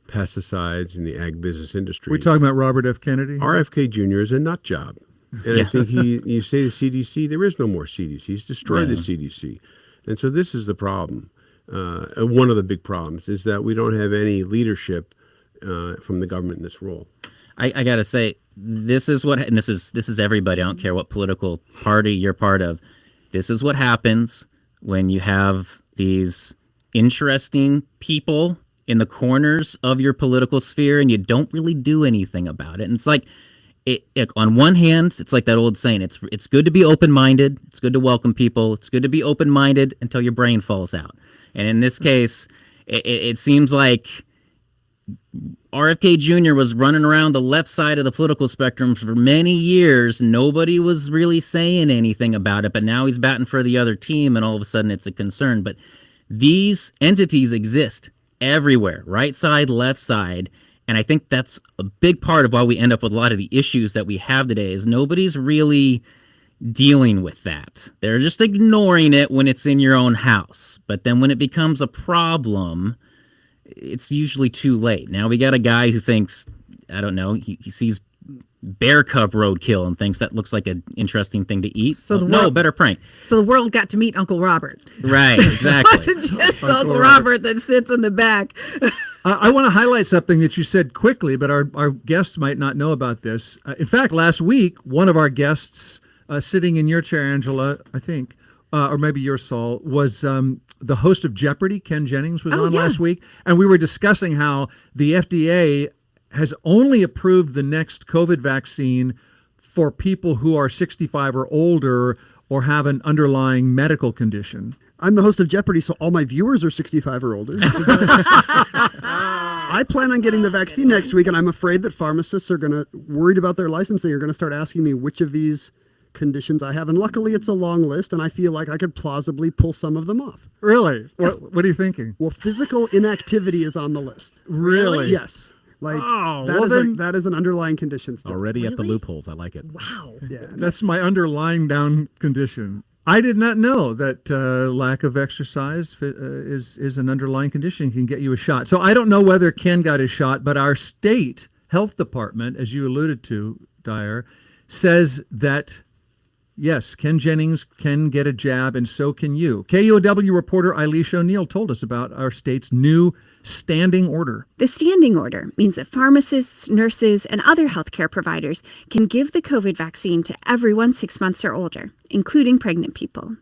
pesticides in the ag business industry, we're talking about Robert F. Kennedy. RFK Jr. is a nut job, and I think you say the CDC, there is no more CDC. He's destroyed the CDC, and so this is the problem. One of the big problems is that we don't have any leadership from the government in this role. I gotta say, this is everybody. I don't care what political party you're part of. This is what happens when you have these interesting people in the corners of your political sphere and you don't really do anything about it. And it's like, on one hand, it's like that old saying, it's good to be open-minded. It's good to welcome people. It's good to be open-minded until your brain falls out. And in this case, it seems like RFK Jr. was running around the left side of the political spectrum for many years. Nobody was really saying anything about it, but now he's batting for the other team, and all of a sudden it's a concern. But these entities exist everywhere, right side, left side. And I think that's a big part of why we end up with a lot of the issues that we have today is nobody's really dealing with that. They're just ignoring it when it's in your own house. But then when it becomes a problem, it's usually too late. Now we got a guy who thinks, I don't know, he sees bear cub roadkill and thinks that looks like an interesting thing to eat. So better prank. So the world got to meet Uncle Robert. Right, exactly. It wasn't just Uncle Robert that sits in the back. I want to highlight something that you said quickly, but our guests might not know about this. In fact, last week, one of our guests sitting in your chair, Angela, I think, or maybe your Saul, was the host of Jeopardy. Ken Jennings was on last week, and we were discussing how the FDA has only approved the next COVID vaccine for people who are 65 or older or have an underlying medical condition. I'm the host of Jeopardy, so all my viewers are 65 or older. I plan on getting the vaccine next week, and I'm afraid that pharmacists are worried about their licensing, are going to start asking me which of these conditions I have. And luckily, it's a long list, and I feel like I could plausibly pull some of them off. Really? What are you thinking? Well, physical inactivity is on the list. Really? Yes. Like that is an underlying condition still. Already at the loopholes. I like it. Wow. Yeah. That's my underlying down condition. I did not know that lack of exercise is an underlying condition, can get you a shot. So I don't know whether Ken got his shot, but our state health department, as you alluded to, Dyer, says that, yes, Ken Jennings can get a jab, and so can you. KUOW reporter Eilish O'Neill told us about our state's new standing order. The standing order means that pharmacists, nurses, and other healthcare providers can give the COVID vaccine to everyone 6 months or older, including pregnant people.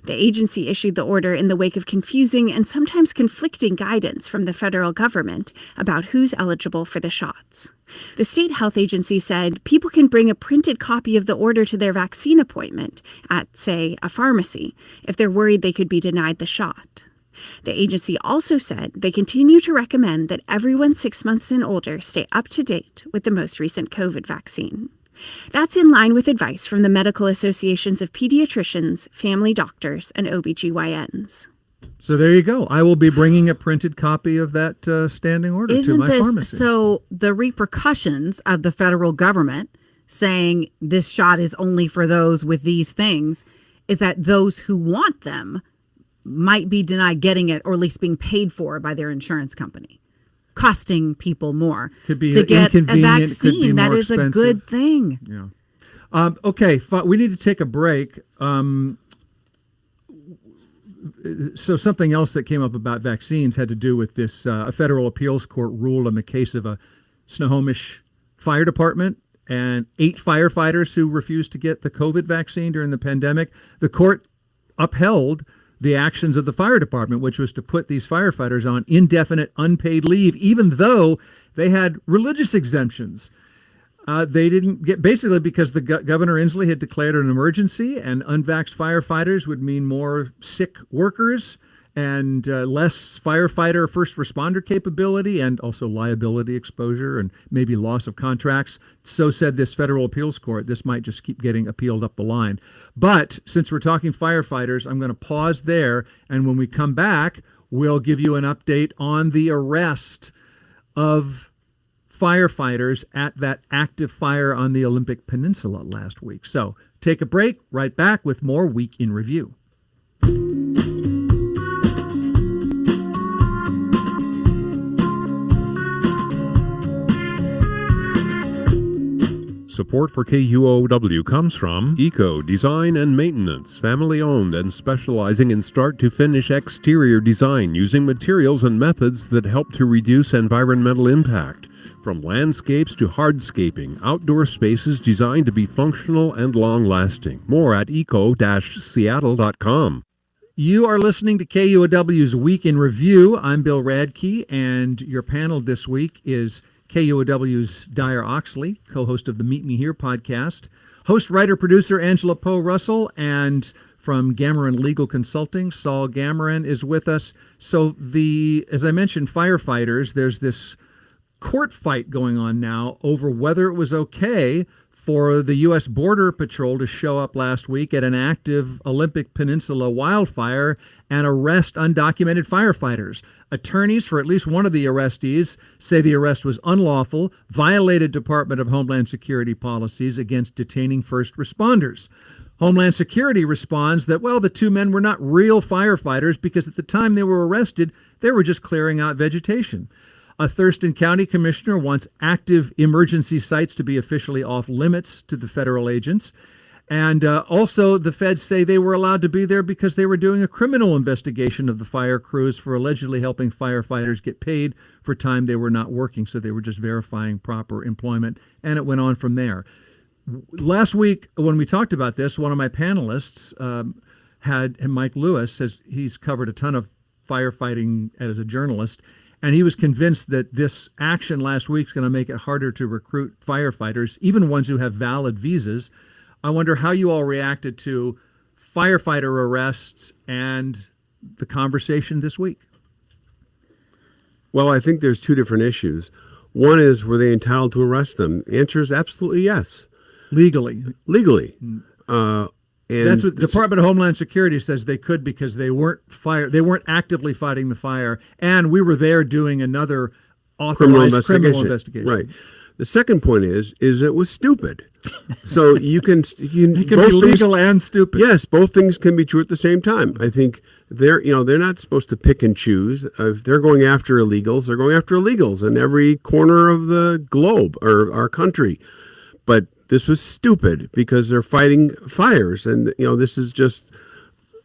The agency issued the order in the wake of confusing and sometimes conflicting guidance from the federal government about who's eligible for the shots. The state health agency said people can bring a printed copy of the order to their vaccine appointment at, say, a pharmacy if they're worried they could be denied the shot. The agency also said they continue to recommend that everyone 6 months and older stay up to date with the most recent COVID vaccine. That's in line with advice from the medical associations of pediatricians, family doctors, and OBGYNs. So there you go. I will be bringing a printed copy of that standing order to my pharmacy. So the repercussions of the federal government saying this shot is only for those with these things is that those who want them might be denied getting it, or at least being paid for by their insurance company, costing people more. Could be to get a inconvenient, could be vaccine. That more is a expensive. good thing. Yeah. Okay, we need to take a break. So something else that came up about vaccines had to do with this. A federal appeals court ruled on the case of a Snohomish fire department and 8 firefighters who refused to get the COVID vaccine during the pandemic. The court upheld the actions of the fire department, which was to put these firefighters on indefinite unpaid leave, even though they had religious exemptions. They didn't get, basically because the Governor Inslee had declared an emergency, and unvaxxed firefighters would mean more sick workers and less firefighter first responder capability, and also liability exposure and maybe loss of contracts. So said this federal appeals court. This might just keep getting appealed up the line. But since we're talking firefighters, I'm going to pause there. And when we come back, we'll give you an update on the arrest of firefighters at that active fire on the Olympic Peninsula last week. So take a break, right back with more Week in Review. Support for KUOW comes from Eco Design and Maintenance, family-owned and specializing in start-to-finish exterior design using materials and methods that help to reduce environmental impact. From landscapes to hardscaping, outdoor spaces designed to be functional and long-lasting. More at eco-seattle.com. You are listening to KUOW's Week in Review. I'm Bill Radke, and your panel this week is KUOW's Dyer Oxley, co-host of the Meet Me Here podcast, host, writer, producer Angela Poe Russell, and from Gamoran Legal Consulting, Saul Gamoran is with us. So as I mentioned, firefighters, there's this court fight going on now over whether it was okay for the U.S. Border Patrol to show up last week at an active Olympic Peninsula wildfire and arrest undocumented firefighters. Attorneys for at least one of the arrestees say the arrest was unlawful, violated Department of Homeland Security policies against detaining first responders. Homeland Security responds that, well, the 2 men were not real firefighters because at the time they were arrested, they were just clearing out vegetation. A Thurston County commissioner wants active emergency sites to be officially off limits to the federal agents. And also the feds say they were allowed to be there because they were doing a criminal investigation of the fire crews for allegedly helping firefighters get paid for time they were not working. So they were just verifying proper employment. And it went on from there. Last week, when we talked about this, one of my panelists had Mike Lewis, he's covered a ton of firefighting as a journalist. And he was convinced that this action last week is going to make it harder to recruit firefighters, even ones who have valid visas. I wonder how you all reacted to firefighter arrests and the conversation this week. Well, I think there's 2 different issues. One is, were they entitled to arrest them? The answer is absolutely yes. Legally. And that's what the Department of Homeland Security says they could because they weren't actively fighting the fire, and we were there doing another authorized criminal investigation. Right. The second point is it was stupid. So you can it can be legal and stupid. Yes, both things can be true at the same time. I think they're not supposed to pick and choose. If they're going after illegals, they're going after illegals in every corner of the globe or our country. But this was stupid because they're fighting fires, and this is just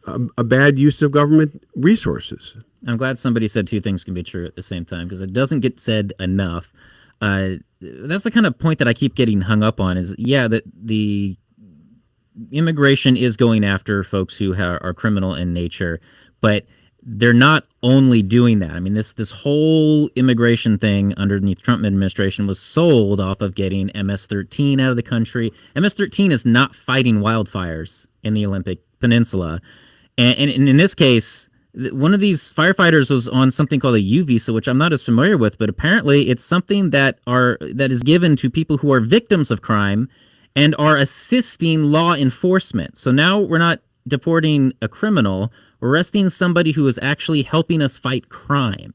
a bad use of government resources. I'm glad somebody said two things can be true at the same time because it doesn't get said enough. That's the kind of point that I keep getting hung up on is, that the immigration is going after folks who are criminal in nature, but they're not only doing that. I mean, this whole immigration thing underneath the Trump administration was sold off of getting MS-13 out of the country. MS-13 is not fighting wildfires in the Olympic Peninsula. And in this case, one of these firefighters was on something called a U visa, which I'm not as familiar with, but apparently it's something that is given to people who are victims of crime and are assisting law enforcement. So now we're not deporting a criminal, we're arresting somebody who is actually helping us fight crime.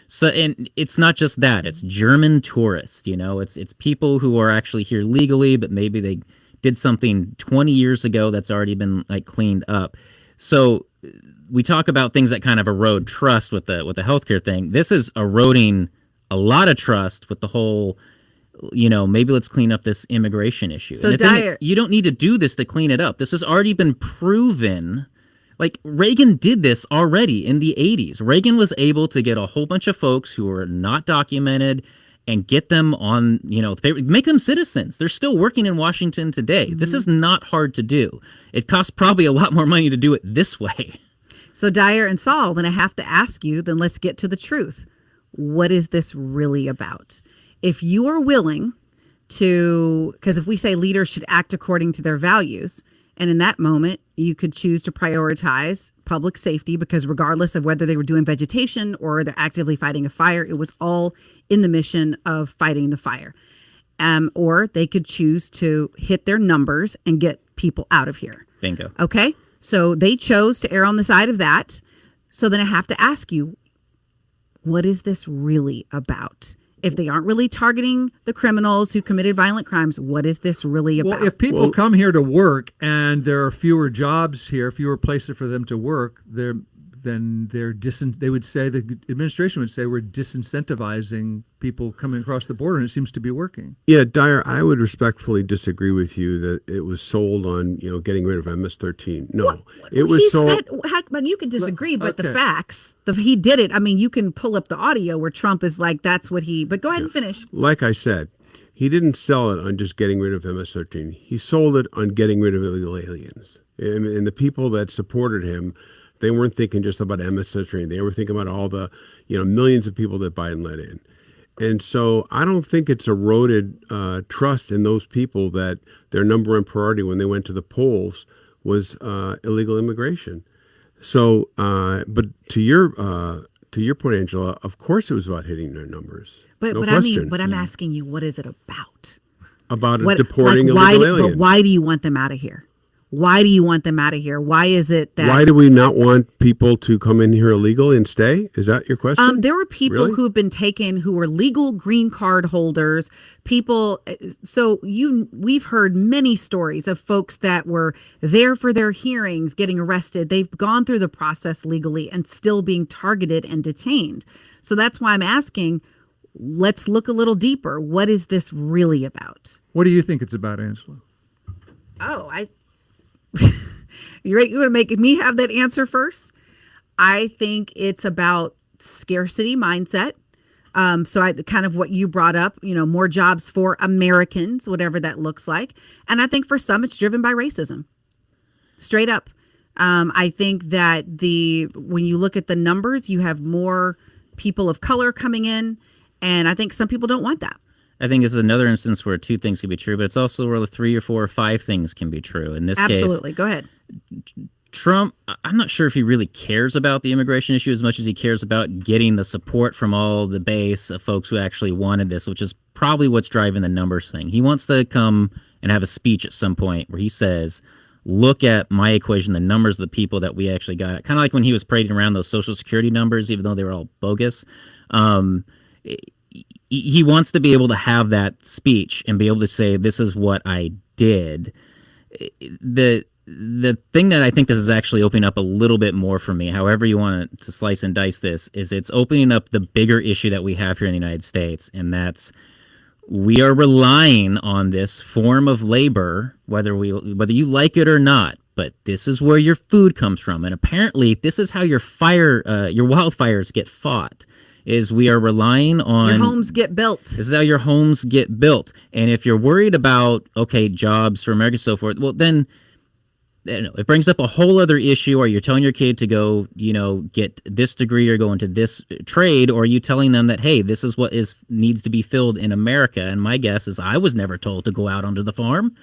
So, and it's not just that, it's German tourists, it's people who are actually here legally, but maybe they did something 20 years ago that's already been cleaned up. So we talk about things that kind of erode trust with the healthcare thing. This is eroding a lot of trust with the whole, maybe let's clean up this immigration issue. So Dyer, you don't need to do this to clean it up. This has already been proven. Reagan did this already in the 80s. Reagan was able to get a whole bunch of folks who were not documented and get them on, the paper, make them citizens. They're still working in Washington today. Mm-hmm. This is not hard to do. It costs probably a lot more money to do it this way. So Dyer and Saul, then I have to ask you, then let's get to the truth. What is this really about? If you are willing to, because if we say leaders should act according to their values, and in that moment, you could choose to prioritize public safety because regardless of whether they were doing vegetation or they're actively fighting a fire, it was all in the mission of fighting the fire. Or they could choose to hit their numbers and get people out of here. Bingo. Okay? So they chose to err on the side of that. So then I have to ask you, what is this really about? If they aren't really targeting the criminals who committed violent crimes, what is this really about? Well, if people come here to work and there are fewer jobs here, fewer places for them to work, they would say, the administration would say, we're disincentivizing people coming across the border, and it seems to be working. Yeah, Dyer, I would respectfully disagree with you that it was sold on, getting rid of MS-13. No, it was sold. But you can disagree, but the facts, he did it. I mean, you can pull up the audio where Trump is like, that's what but go ahead and finish. Like I said, he didn't sell it on just getting rid of MS-13. He sold it on getting rid of illegal aliens. And the people that supported him, they weren't thinking just about MS-13. They were thinking about all the, millions of people that Biden let in. And so I don't think it's eroded trust in those people that their number one priority when they went to the polls was illegal immigration. So, but to your point, Angela, of course it was about hitting their numbers. But I'm asking you, what is it about? About deporting illegal aliens. But why do you want them out of here? Why do you want them out of here? Why is it that... Why do we not want people to come in here illegally and stay? Is that your question? There were people who have been taken who were legal green card holders, people... So we've heard many stories of folks that were there for their hearings, getting arrested. They've gone through the process legally and still being targeted and detained. So that's why I'm asking, let's look a little deeper. What is this really about? What do you think it's about, Angela? You're right. You want to make me have that answer first? I think it's about scarcity mindset. So I kind of what you brought up, more jobs for Americans, whatever that looks like. And I think for some, it's driven by racism. Straight up. I think that when you look at the numbers, you have more people of color coming in. And I think some people don't want that. I think it's another instance where two things can be true, but it's also where 3 or 4 or 5 things can be true. In this case, absolutely. Go ahead. Trump, I'm not sure if he really cares about the immigration issue as much as he cares about getting the support from all the base of folks who actually wanted this, which is probably what's driving the numbers thing. He wants to come and have a speech at some point where he says, look at my equation, the numbers of the people that we actually got, kind of like when he was parading around those Social Security numbers, even though they were all bogus. He wants to be able to have that speech and be able to say, this is what I did. The thing that I think this is actually opening up a little bit more for me, however you want to slice and dice this, is it's opening up the bigger issue that we have here in the United States, and that's we are relying on this form of labor, whether you like it or not. But this is where your food comes from, and apparently this is how your wildfires get fought. Is we are relying on your homes get built. This is how your homes get built, and if you're worried about jobs for America and so forth, well then. It brings up a whole other issue. Or you're telling your kid to go, get this degree or go into this trade, or are you telling them that, hey, this is what needs to be filled in America? And my guess is I was never told to go out onto the farm.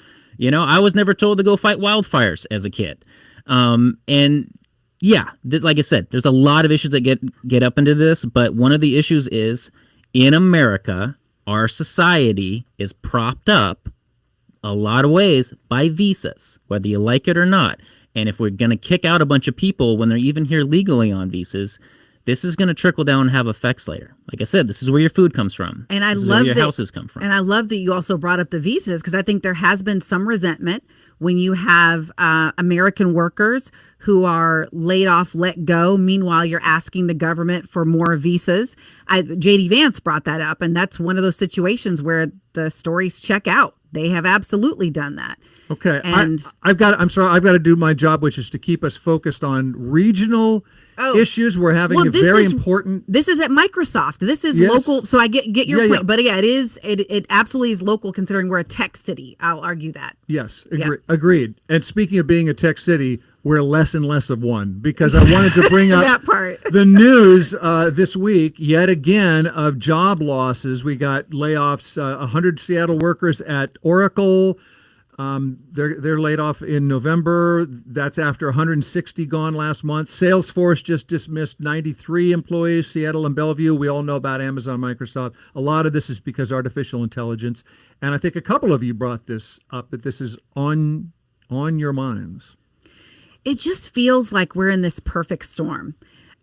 I was never told to go fight wildfires as a kid. And yeah, like I said, there's a lot of issues that get up into this. But one of the issues is in America, our society is propped up a lot of ways by visas, whether you like it or not. And if we're going to kick out a bunch of people when they're even here legally on visas, this is going to trickle down and have effects later. Like I said, this is where your food comes from. And I love love where your houses come from. And I love that you also brought up the visas, because I think there has been some resentment when you have American workers who are laid off, let go. Meanwhile, you're asking the government for more visas. J.D. Vance brought that up, and that's one of those situations where the stories check out. They have absolutely done that. Okay, and I've got to do my job, which is to keep us focused on regional issues. We're having important. This is at Microsoft. This is local. So I get your point, but yeah, it absolutely is local, considering we're a tech city. I'll argue that. Yes, agreed. And speaking of being a tech city, we're less and less of one, because I wanted to bring up that part. The news this week, yet again, of job losses. We got layoffs. 100 Seattle workers at Oracle. They're laid off in November. That's after 160 gone last month. Salesforce just dismissed 93 employees, Seattle and Bellevue. We all know about Amazon, Microsoft. A lot of this is because artificial intelligence. And I think a couple of you brought this up, that this is on your minds. It just feels like we're in this perfect storm.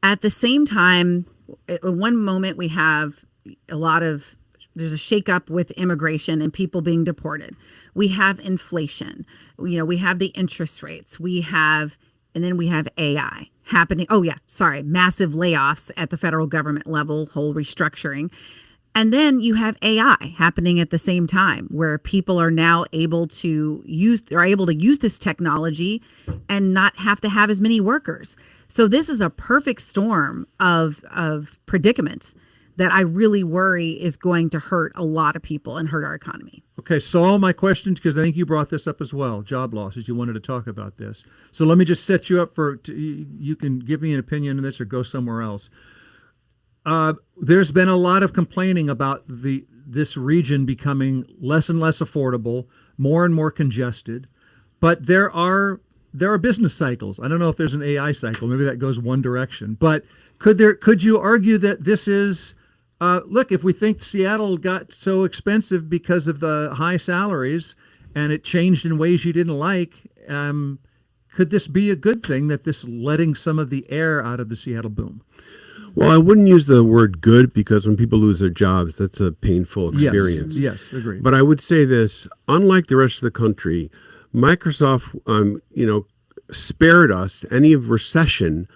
At the same time, at one moment we have there's a shakeup with immigration and people being deported. We have inflation. We have the interest rates. And then we have AI happening. Massive layoffs at the federal government level, whole restructuring. And then you have AI happening at the same time, where people are now able to use this technology and not have to have as many workers. So this is a perfect storm of predicaments that I really worry is going to hurt a lot of people and hurt our economy. Okay, Saul, my question, because I think you brought this up as well, job losses. You wanted to talk about this. So let me just set you up you can give me an opinion on this or go somewhere else. There's been a lot of complaining about this region becoming less and less affordable, more and more congested. But there are business cycles. I don't know if there's an AI cycle. Maybe that goes one direction. But could you argue that this is look, if we think Seattle got so expensive because of the high salaries and it changed in ways you didn't like, could this be a good thing, that this letting some of the air out of the Seattle boom? Well, I wouldn't use the word good, because when people lose their jobs, that's a painful experience. Yes, agreed. But I would say this, unlike the rest of the country, Microsoft, spared us any of recession.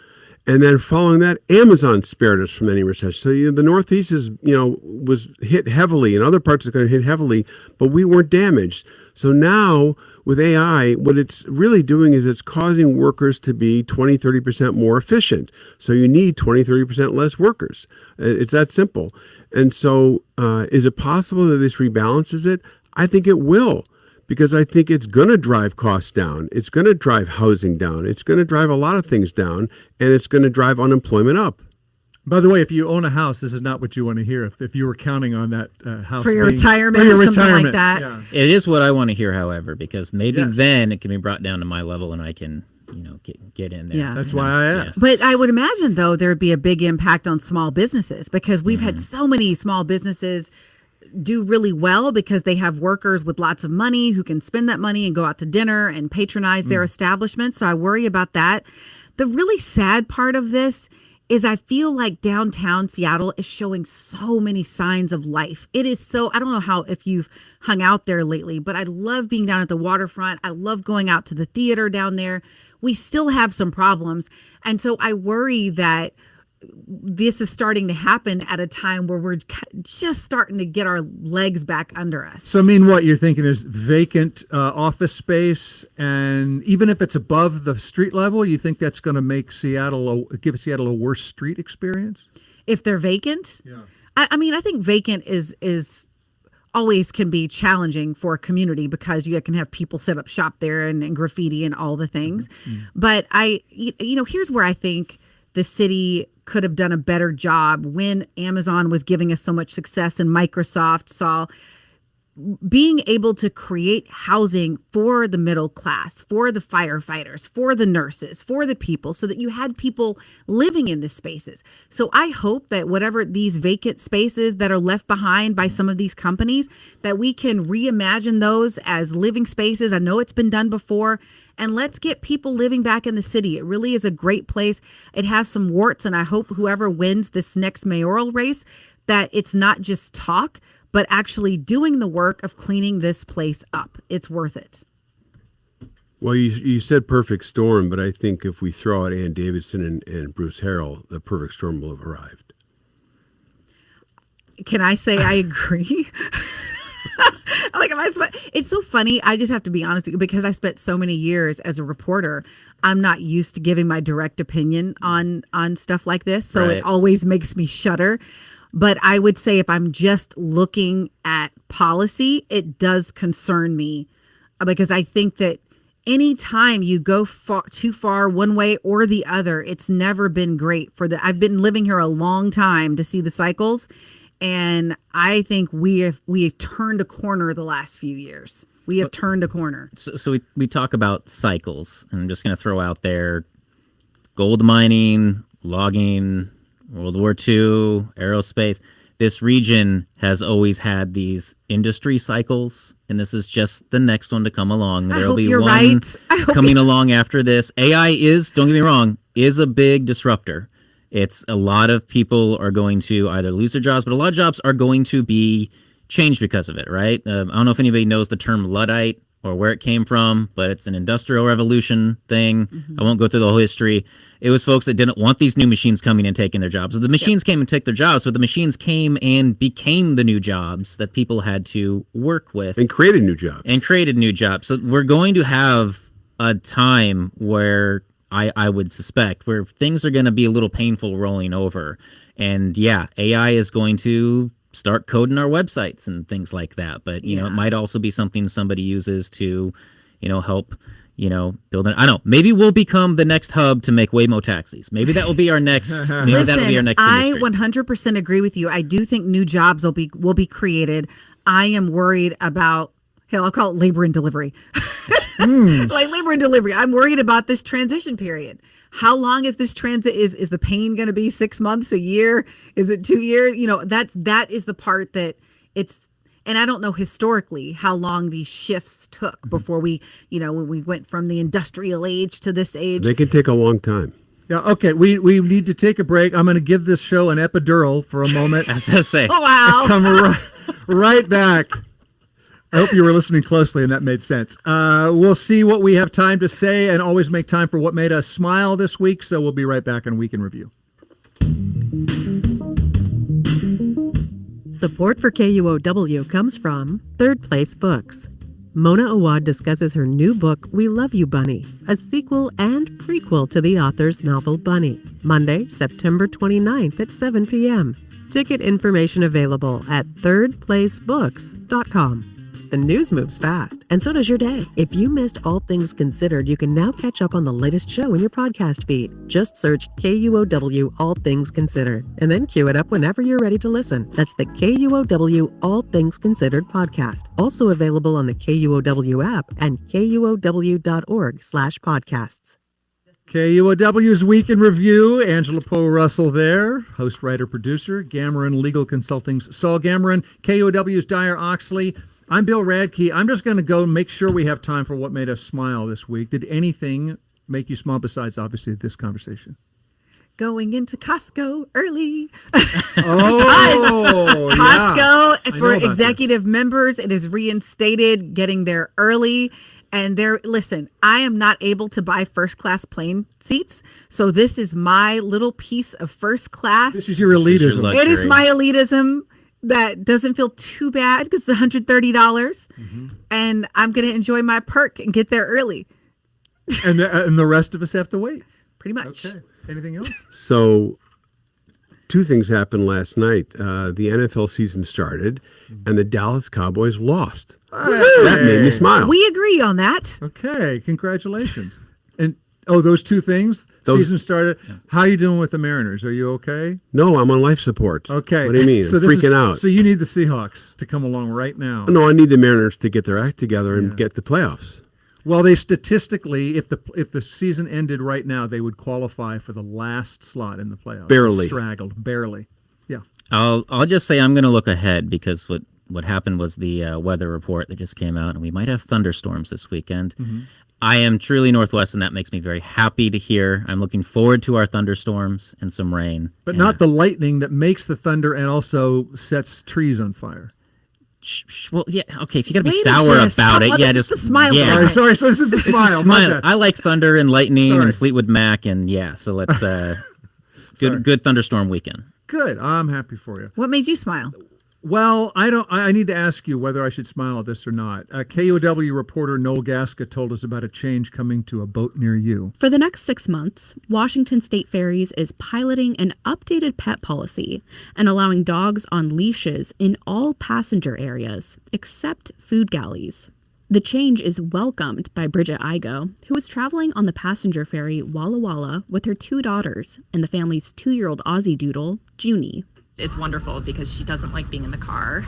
And then following that, Amazon spared us from any recession. So the Northeast was hit heavily, and other parts of the country hit heavily, but we weren't damaged. So now with AI, what it's really doing is it's causing workers to be 20, 30% more efficient. So you need 20, 30% less workers. It's that simple. And so is it possible that this rebalances it? I think it will. Because I think it's going to drive costs down. It's going to drive housing down. It's going to drive a lot of things down, and it's going to drive unemployment up. By the way, if you own a house, this is not what you want to hear. If you were counting on that house for your retirement or something like that. Yeah. It is what I want to hear, however, because maybe then it can be brought down to my level and I can, get in there. Yeah, that's why I asked. But I would imagine, though, there would be a big impact on small businesses, because we've had so many small businesses do really well because they have workers with lots of money who can spend that money and go out to dinner and patronize their establishments. So I worry about that. The really sad part of this is I feel like downtown Seattle is showing so many signs of life. It is so, I don't know if you've hung out there lately, but I love being down at the waterfront. I love going out to the theater down there. We still have some problems. And so I worry that this is starting to happen at a time where we're just starting to get our legs back under us. So, I mean, what you're thinking, there's vacant office space, and even if it's above the street level, you think that's going to make give Seattle a worse street experience? If they're vacant? Yeah. I mean, I think vacant is always can be challenging for a community because you can have people set up shop there and graffiti and all the things. Mm-hmm. But here's where I think the city could have done a better job when Amazon was giving us so much success and Microsoft, Saul, being able to create housing for the middle class, for the firefighters, for the nurses, for the people, so that you had people living in the spaces. So I hope that whatever these vacant spaces that are left behind by some of these companies, that we can reimagine those as living spaces. I know it's been done before. And let's get people living back in the city. It really is a great place. It has some warts, and I hope whoever wins this next mayoral race, that it's not just talk, but actually doing the work of cleaning this place up. It's worth it. Well, you said perfect storm, but I think if we throw out Ann Davidson and Bruce Harrell, the perfect storm will have arrived. Can I say I agree? It's so funny. I just have to be honest with you, because I spent so many years as a reporter. I'm not used to giving my direct opinion on stuff like this. So It always makes me shudder. But I would say if I'm just looking at policy, it does concern me, because I think that anytime you go too far one way or the other, it's never been great I've been living here a long time to see the cycles. And I think we have turned a corner the last few years. We have turned a corner. So we talk about cycles. And I'm just going to throw out there gold mining, logging, World War II, aerospace. This region has always had these industry cycles, and this is just the next one to come along. There'll be one coming along after this. AI is, don't get me wrong, is a big disruptor. It's a lot of people are going to either lose their jobs, but a lot of jobs are going to be changed because of it, right? I don't know if anybody knows the term Luddite or where it came from, but it's an industrial revolution thing. Mm-hmm. I won't go through the whole history. It was folks that didn't want these new machines coming and taking their jobs. So the machines came and took their jobs, but the machines came and became the new jobs that people had to work with. And created new jobs. So we're going to have a time where I would suspect where things are going to be a little painful rolling over. And yeah, AI is going to start coding our websites and things like that. But, you know, it might also be something somebody uses to, help, build I don't know. Maybe we'll become the next hub to make Waymo taxis. Maybe that will be our next. Maybe that'll be our next industry. I 100% agree with you. I do think new jobs will be created. I am worried about, I'll call it labor and delivery. Like labor and delivery. I'm worried about this transition period. How long is this transit? Is the pain going to be 6 months, a year? Is it 2 years? That is the part that it's, and I don't know historically how long these shifts took before we, when we went from the industrial age to this age. They can take a long time. Yeah, okay, we need to take a break. I'm going to give this show an epidural for a moment. I was going to say. Oh, wow. Come right back. I hope you were listening closely and that made sense. We'll see what we have time to say and always make time for what made us smile this week. So we'll be right back on Week in Review. Support for KUOW comes from Third Place Books. Mona Awad discusses her new book, We Love You, Bunny, a sequel and prequel to the author's novel Bunny, Monday, September 29th at 7 p.m. Ticket information available at thirdplacebooks.com. The news moves fast, and so does your day. If you missed All Things Considered, you can now catch up on the latest show in your podcast feed. Just search KUOW All Things Considered, and then queue it up whenever you're ready to listen. That's the KUOW All Things Considered podcast. Also available on the KUOW app and KUOW.org/podcasts. KUOW's Week in Review. Angela Poe Russell there, host, writer, producer. Gamoran Legal Consulting's Saul Gamoran. KUOW's Dyer Oxley. I'm Bill Radke. I'm just going to go and make sure we have time for what made us smile this week. Did anything make you smile besides, obviously, this conversation? Going into Costco early. Oh, Costco for executive members. It is reinstated, getting there early. And listen, I am not able to buy first class plane seats. So this is my little piece of first class. This is your elitism. It is my elitism that doesn't feel too bad because it's $130. Mm-hmm. And I'm going to enjoy my perk and get there early. And the rest of us have to wait. Pretty much. Okay. Anything else? So, two things happened last night. The NFL season started, and the Dallas Cowboys lost. That made me smile. We agree on that. Okay, congratulations. And those two things. Season started. How are you doing with the Mariners? Are you okay? No, I'm on life support. Okay. What do you mean? I'm freaking out. So you need the Seahawks to come along right now. No, I need the Mariners to get their act together and get the playoffs. Well, they statistically, if the season ended right now, they would qualify for the last slot in the playoffs. Barely. Straggled, barely. Yeah. I'll just say I'm going to look ahead because what happened was the weather report that just came out, and we might have thunderstorms this weekend. Mm-hmm. I am truly Northwest, and that makes me very happy to hear. I'm looking forward to our thunderstorms and some rain. But not the lightning that makes the thunder and also sets trees on fire. Well, yeah, okay. If you got to be sour about it, just the smile. Yeah. Sorry. So this is the smile. I like thunder and lightning and Fleetwood Mac, and so let's good thunderstorm weekend. Good. I'm happy for you. What made you smile? Well, I need to ask you whether I should smile at this or not. KUOW reporter Noel Gasca told us about a change coming to a boat near you. For the next 6 months, Washington State Ferries is piloting an updated pet policy and allowing dogs on leashes in all passenger areas, except food galleys. The change is welcomed by Bridget Igo, who was traveling on the passenger ferry Walla Walla with her 2 daughters and the family's 2-year-old Aussie doodle, Junie. It's wonderful because she doesn't like being in the car.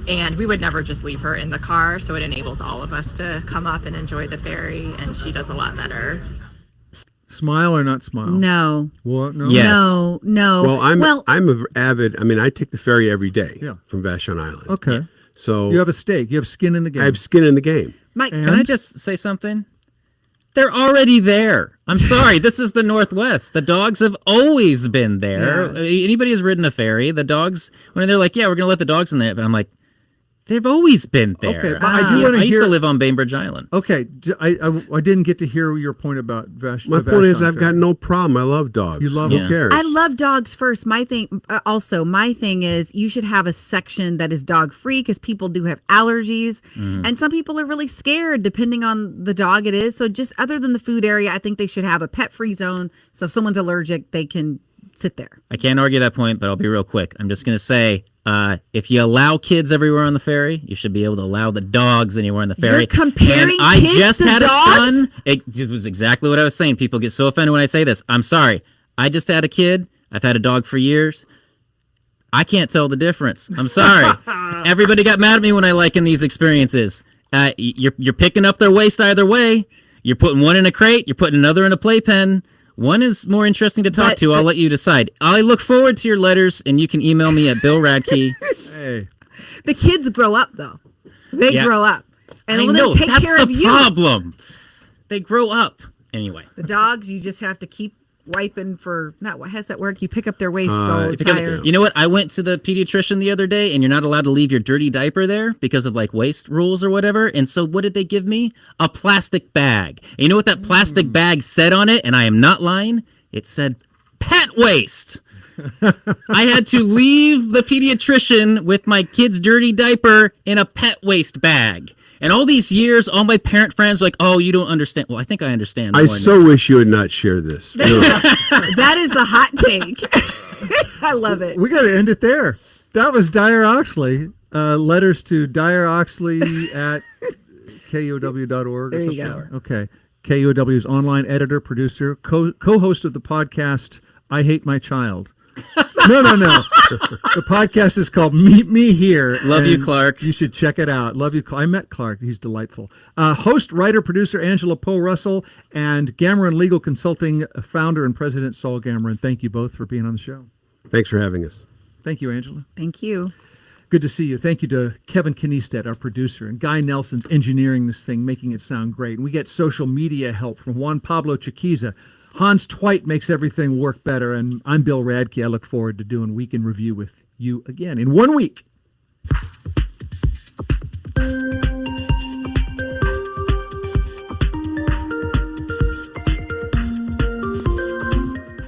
And we would never just leave her in the car, so it enables all of us to come up and enjoy the ferry, and she does a lot better. Smile or not smile? No. What? No. Yes. No. Well, I'm an avid. I mean, I take the ferry every day from Vashon Island. Okay. So you have a stake. You have skin in the game. I have skin in the game. Mike, can I just say something? They're already there. I'm sorry. This is the Northwest. The dogs have always been there. Yeah. Anybody who's ridden a ferry, the dogs, when they're like, we're going to let the dogs in there. But I'm like, they've always been there. Okay, but I do want to I used to live on Bainbridge Island. Okay. I didn't get to hear your point about Vashon. My point is I've got no problem. I love dogs. You love Who cares? I love dogs first. My thing is you should have a section that is dog free because people do have allergies and some people are really scared depending on the dog it is. So just other than the food area, I think they should have a pet free zone. So if someone's allergic, they can sit there. I can't argue that point, but I'll be real quick. I'm just going to say, if you allow kids everywhere on the ferry, you should be able to allow the dogs anywhere on the ferry. You're comparing and I kids just to had dogs? a son. It was exactly what I was saying. People get so offended when I say this. I'm sorry. I just had a kid. I've had a dog for years. I can't tell the difference. I'm sorry. Everybody got mad at me when I likened these experiences. You're picking up their waste either way. You're putting one in a crate. You're putting another in a playpen. One is more interesting to talk to. I'll let you decide. I look forward to your letters, and you can email me at Bill Radke. Hey. The kids grow up, though. They grow up. And when know, they take that's care of the you. problem. They grow up. Anyway. The dogs, you just have to keep wiping for, how does that work? You pick up their waste. You know what? I went to the pediatrician the other day, and you're not allowed to leave your dirty diaper there because of like waste rules or whatever. And so what did they give me? A plastic bag. And you know what that plastic bag said on it? And I am not lying. It said pet waste. I had to leave the pediatrician with my kid's dirty diaper in a pet waste bag. And all these years, all my parent friends were like, oh, you don't understand. Well, I think I understand. I so wish you had not shared this. That is the hot take. I love it. We got to end it there. That was Dyer Oxley. Letters to Dyer Oxley at KUOW.org. There you go. Okay. KUOW's online editor, producer, co-host of the podcast, I Hate My Child. No. The podcast is called Meet Me Here. Love you, and Clark. You should check it out. Love you, Clark. I met Clark. He's delightful. Host, writer, producer Angela Poe Russell, and Gamoran Legal Consulting founder and president Saul Gamoran. Thank you both for being on the show. Thanks for having us. Thank you, Angela. Thank you. Good to see you. Thank you to Kevin Kniestead, our producer, and Guy Nelson's engineering this thing, making it sound great. And we get social media help from Juan Pablo Chiquiza. Hans Twite makes everything work better. And I'm Bill Radke. I look forward to doing Week in Review with you again in 1 week.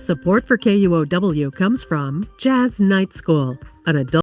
Support for KUOW comes from Jazz Night School, an adult